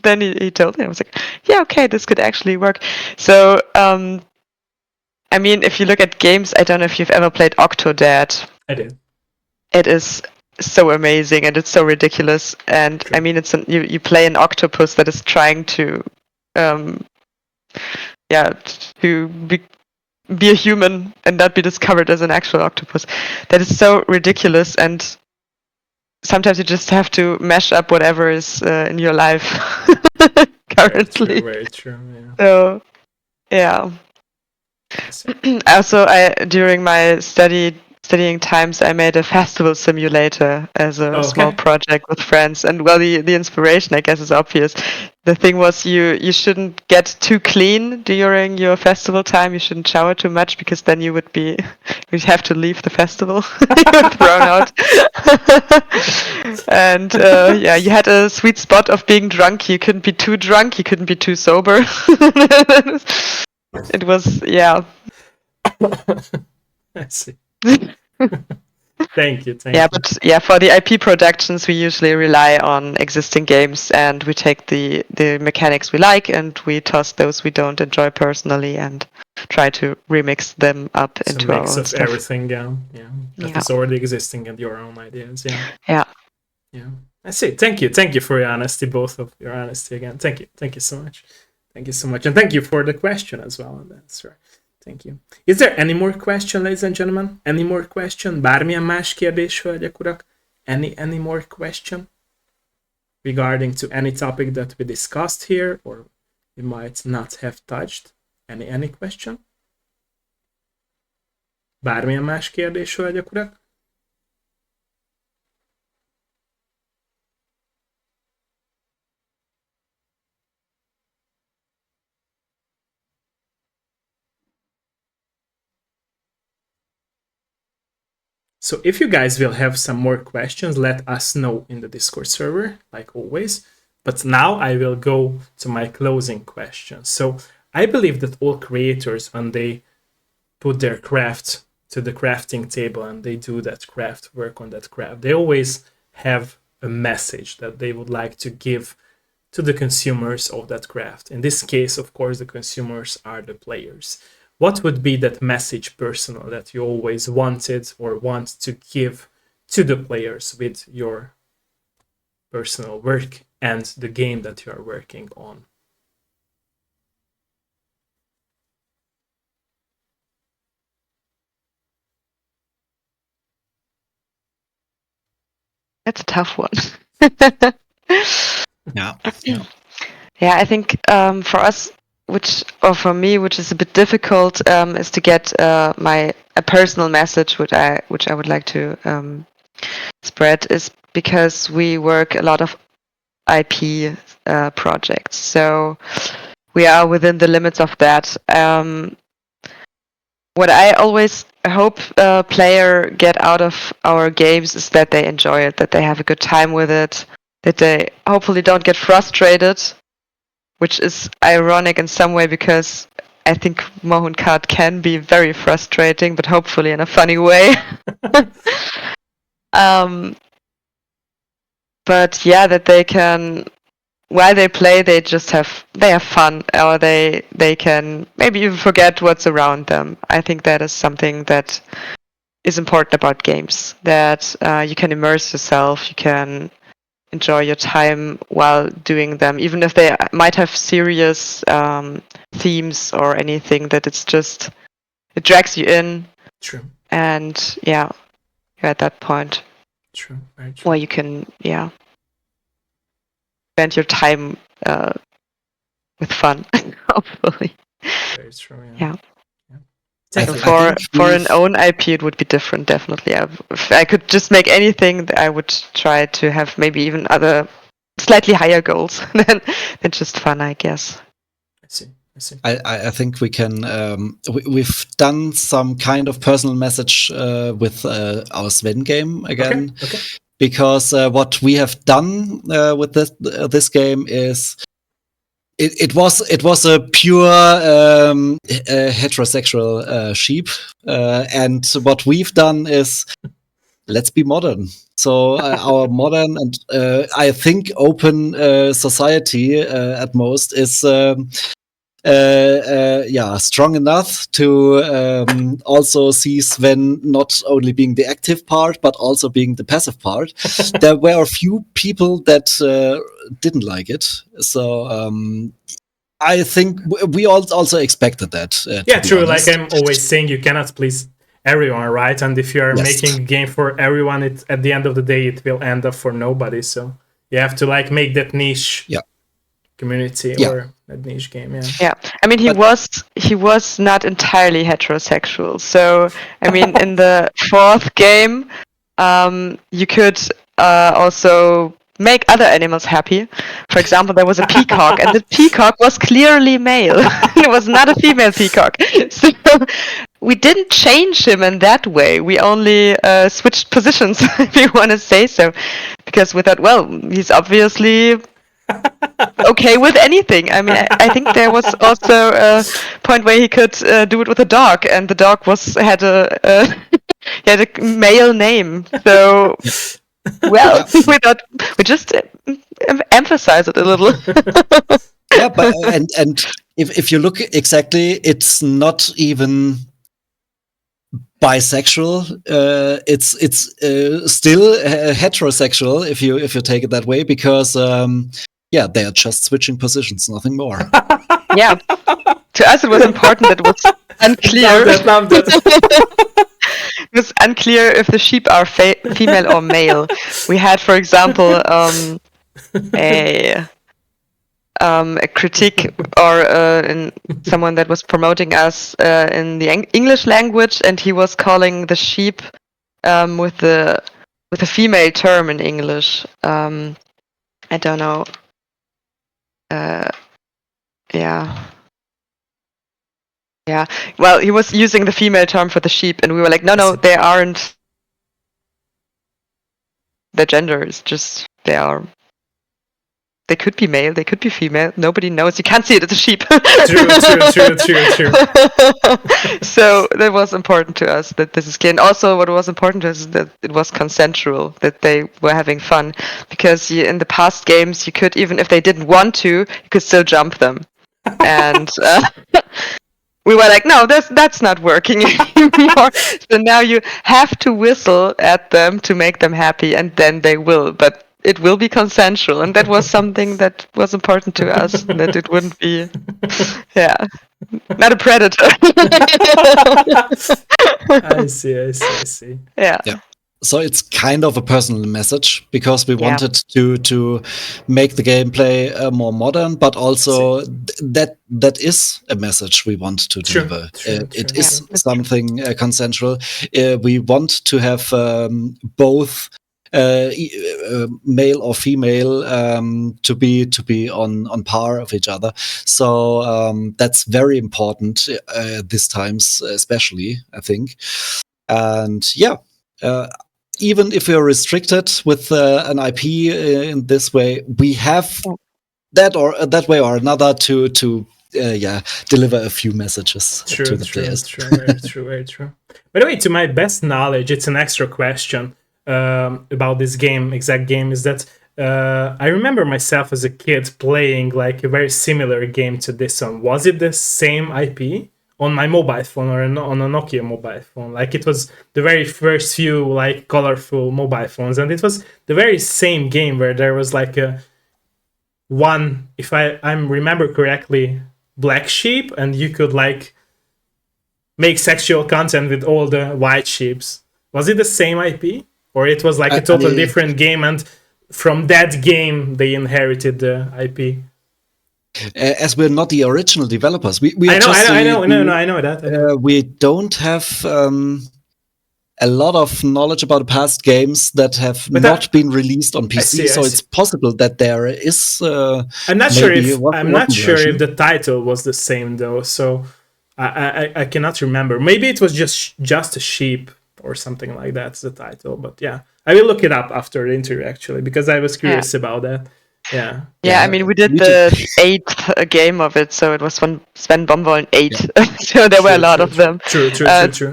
Speaker 3: Then he told me, I was like, yeah, okay, this could actually work. So, I mean, if you look at games, I don't know if you've ever played Ottó.
Speaker 1: I did.
Speaker 3: It is so amazing and it's so ridiculous. And I mean, you play an octopus that is trying to, to be a human and not be discovered as an actual octopus. That is so ridiculous, and sometimes you just have to mash up whatever is in your life currently.
Speaker 1: Very true. Yeah.
Speaker 3: So, yeah. Also, during my studying times, I made a festival simulator as a small project with friends. And well, the inspiration, I guess, is obvious. The thing was, you shouldn't get too clean during your festival time. You shouldn't shower too much because then you'd have to leave the festival. You were thrown out. And you had a sweet spot of being drunk. You couldn't be too drunk. You couldn't be too sober. It was, yeah.
Speaker 1: I see. Thank you.
Speaker 3: But for the IP productions, we usually rely on existing games, and we take the mechanics we like, and we toss those we don't enjoy personally, and try to remix them up into our own stuff.
Speaker 1: Of everything, that is already existing and your own ideas.
Speaker 3: Yeah.
Speaker 1: I see. Thank you for your honesty, both of your honesty again. Thank you so much. Thank you so much, and thank you for the question as well. And that's right. Thank you. Is there any more question, ladies and gentlemen? Any more question? Bármilyen más kérdés, hölgyek, urak? Any more question regarding to any topic that we discussed here, or we might not have touched? Any question? Bármilyen más kérdés, hölgyek, urak? So if you guys will have some more questions, let us know in the Discord server, like always. But now I will go to my closing question. So I believe that all creators, when they put their craft to the crafting table and they do that craft, work on that craft, they always have a message that they would like to give to the consumers of that craft. In this case, of course, the consumers are the players. What would be that message personal that you always wanted or want to give to the players with your personal work and the game that you are working on?
Speaker 3: That's a tough one.
Speaker 2: Yeah,
Speaker 3: I think for us, for me, which is a bit difficult, is to get a personal message, which I would like to spread, is because we work a lot of IP projects. So we are within the limits of that. What I always hope a player get out of our games is that they enjoy it, that they have a good time with it, that they hopefully don't get frustrated, which is ironic in some way because I think Moorhuhn Kart can be very frustrating, but hopefully in a funny way. But yeah, that they can, while they play, they have fun, or they can maybe even forget what's around them. I think that is something that is important about games, that you can immerse yourself, you can enjoy your time while doing them, even if they might have serious themes or anything, that it drags you in.
Speaker 1: True.
Speaker 3: And yeah, you're at that point.
Speaker 1: True. Very true.
Speaker 3: Where you can, spend your time with fun, hopefully.
Speaker 1: Very true.
Speaker 3: Yeah.
Speaker 2: I
Speaker 3: So
Speaker 2: think
Speaker 3: for an own IP, it would be different, definitely. If I could just make anything, I would try to have maybe even other slightly higher goals than just fun, I guess.
Speaker 1: I see.
Speaker 2: I think we can. We've done some kind of personal message with our Sven game again,
Speaker 1: Okay.
Speaker 2: because what we have done with this game is it was a pure heterosexual sheep, and what we've done is let's be modern. So our modern and I think open society at most is. Strong enough to also see Sven not only being the active part, but also being the passive part. There were a few people that didn't like it. So I think we also expected that.
Speaker 1: Yeah, true. Like I'm always saying, you cannot please everyone, right? And if you are making a game for everyone, at the end of the day, it will end up for nobody. So you have to make that niche. Community or a niche game,
Speaker 3: I mean, he was not entirely heterosexual. So I mean, in the fourth game, you could also make other animals happy. For example, there was a peacock, and the peacock was clearly male. It was not a female peacock. So we didn't change him in that way. We only switched positions, if you want to say so, because we thought, well, he's obviously okay with anything. I mean, I think there was also a point where he could do it with a dog, and the dog had a male name. So, well, we just emphasize it a little.
Speaker 2: But and if you look exactly, it's not even bisexual. It's still heterosexual if you take it that way, because they are just switching positions, nothing more.
Speaker 3: Yeah, to us it was important that it was unclear. It was unclear if the sheep are female or male. We had, for example, a critique or in someone that was promoting us in the English language, and he was calling the sheep with a female term in English. I don't know. Well, he was using the female term for the sheep, and we were like, no, they aren't. Their gender is just they are. They could be male, they could be female. Nobody knows. You can't see it. It's a sheep.
Speaker 1: True.
Speaker 3: So that was important to us that this is clear. And also, what was important to us is that it was consensual, that they were having fun. Because in the past games, you could, even if they didn't want to, you could still jump them. And we were like, no, that's not working anymore. So now you have to whistle at them to make them happy, and then they will. But it will be consensual, and that was something that was important to us, that it wouldn't be, not a predator.
Speaker 1: I see.
Speaker 3: Yeah.
Speaker 2: So it's kind of a personal message, because we wanted to make the gameplay more modern, but also that is a message we want to deliver. It is something consensual. We want to have both male or female, to be on par of each other. So that's very important this times, especially, I think. And yeah, even if we're restricted with an IP in this way, we have that way or another to deliver a few messages to the players.
Speaker 1: Very true. By the way, to my best knowledge, it's an extra question about this exact game, is that I remember myself as a kid playing like a very similar game to this one. Was it the same IP on my mobile phone or on a Nokia mobile phone? Like, it was the very first few like colorful mobile phones, and it was the very same game where there was like a one, if I remember correctly, black sheep, and you could like make sexual content with all the white sheeps. Was it the same IP, or it was like a totally different game, and from that game they inherited the IP?
Speaker 2: As we're not the original developers, I
Speaker 1: know that.
Speaker 2: We don't have a lot of knowledge about past games that have not been released on PC. So it's possible that there is.
Speaker 1: I'm not sure if the title was the same though. So I cannot remember. Maybe it was just a sheep or something like that. The title, but yeah, I will look it up after the interview actually, because I was curious about that. Yeah.
Speaker 3: I mean, we did the 8th game of it, so it was Sven Bomboll 8. So there were a lot of them.
Speaker 1: True.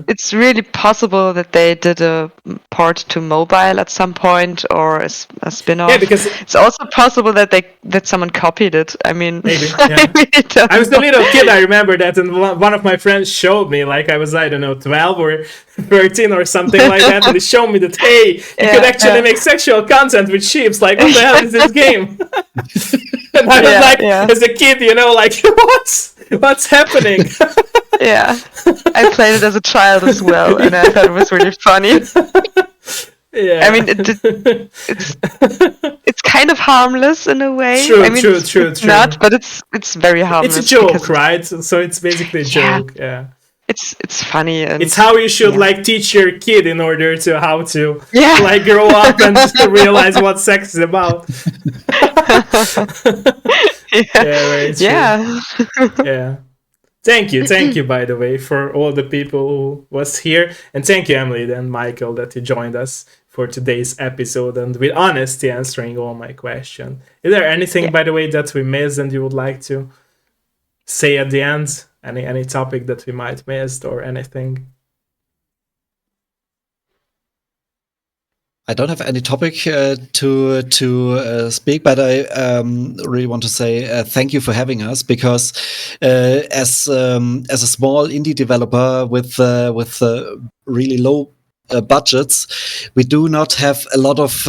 Speaker 3: It's really possible that they did a port to mobile at some point, or a spin-off.
Speaker 1: Yeah, because
Speaker 3: it's also possible that someone copied it. I mean,
Speaker 1: maybe. Yeah. I was a little kid, I remember that, and one of my friends showed me, like I was, I don't know, 12 or 13 or something like that, and he showed me that, hey, you could actually make sexual content with sheep. Like, what the hell is this game? And I was like, as a kid, like, what's happening?
Speaker 3: Yeah, I played it as a child as well, and I thought it was really funny.
Speaker 1: Yeah,
Speaker 3: I mean, it's kind of harmless in a way.
Speaker 1: True.
Speaker 3: It's not, but it's very harmless.
Speaker 1: It's a joke, right? So it's basically a joke. Yeah.
Speaker 3: It's funny, and
Speaker 1: it's how you should like teach your kid in order to how to like grow up and realize what sex is about. Yeah. Thank you, by the way, for all the people who was here, and thank you, Emily and Michael, that you joined us for today's episode and with honesty answering all my questions. Is there anything, by the way, that we missed and you would like to say at the end? Any topic that we might missed or anything?
Speaker 2: I don't have any topic to speak, but I really want to say thank you for having us, because as a small indie developer with really low budgets, we do not have a lot of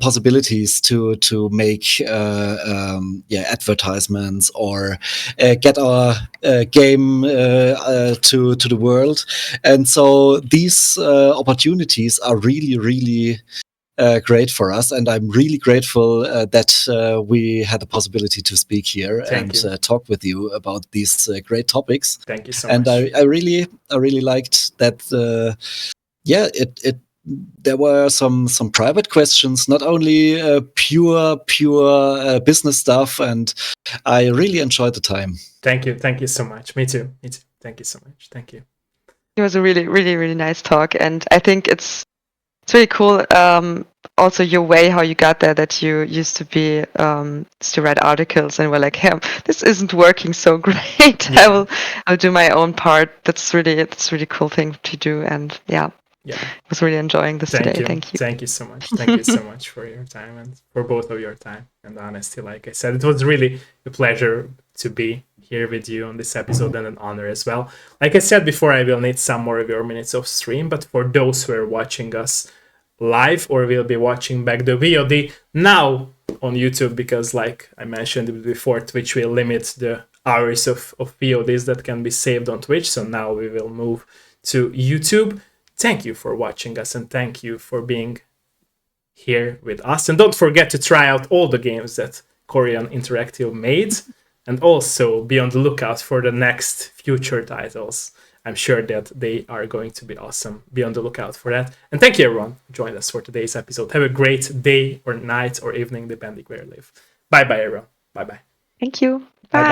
Speaker 2: possibilities to make advertisements or get our game to the world, and so these opportunities are really great for us, and I'm really grateful that we had the possibility to speak here and talk with you about these great topics.
Speaker 1: Thank you so
Speaker 2: much. And I really liked that. There were some private questions, not only pure business stuff, and I really enjoyed the time.
Speaker 1: Thank you so much. Me too. Thank you so much. Thank you.
Speaker 3: It was a really nice talk, and I think it's really cool. Also, your way how you got there, that you used to write articles and were like, hey, this isn't working so great. I'll do my own part. That's really cool thing to do, and I was really enjoying this today. Thank you.
Speaker 1: Thank you so much. Thank you so much for your time, and for both of your time and honesty. Like I said, it was really a pleasure to be here with you on this episode, and an honor as well. Like I said before, I will need some more of your minutes of stream, but for those who are watching us live or will be watching back the VOD now on YouTube, because like I mentioned before, Twitch will limit the hours of VODs that can be saved on Twitch. So now we will move to YouTube. Thank you for watching us, and thank you for being here with us. And don't forget to try out all the games that Korean Interactive made, and also be on the lookout for the next future titles. I'm sure that they are going to be awesome. Be on the lookout for that. And thank you, everyone, who joined us for today's episode. Have a great day or night or evening, depending where you live. Bye-bye, everyone. Bye-bye.
Speaker 3: Thank you.
Speaker 1: Bye-bye.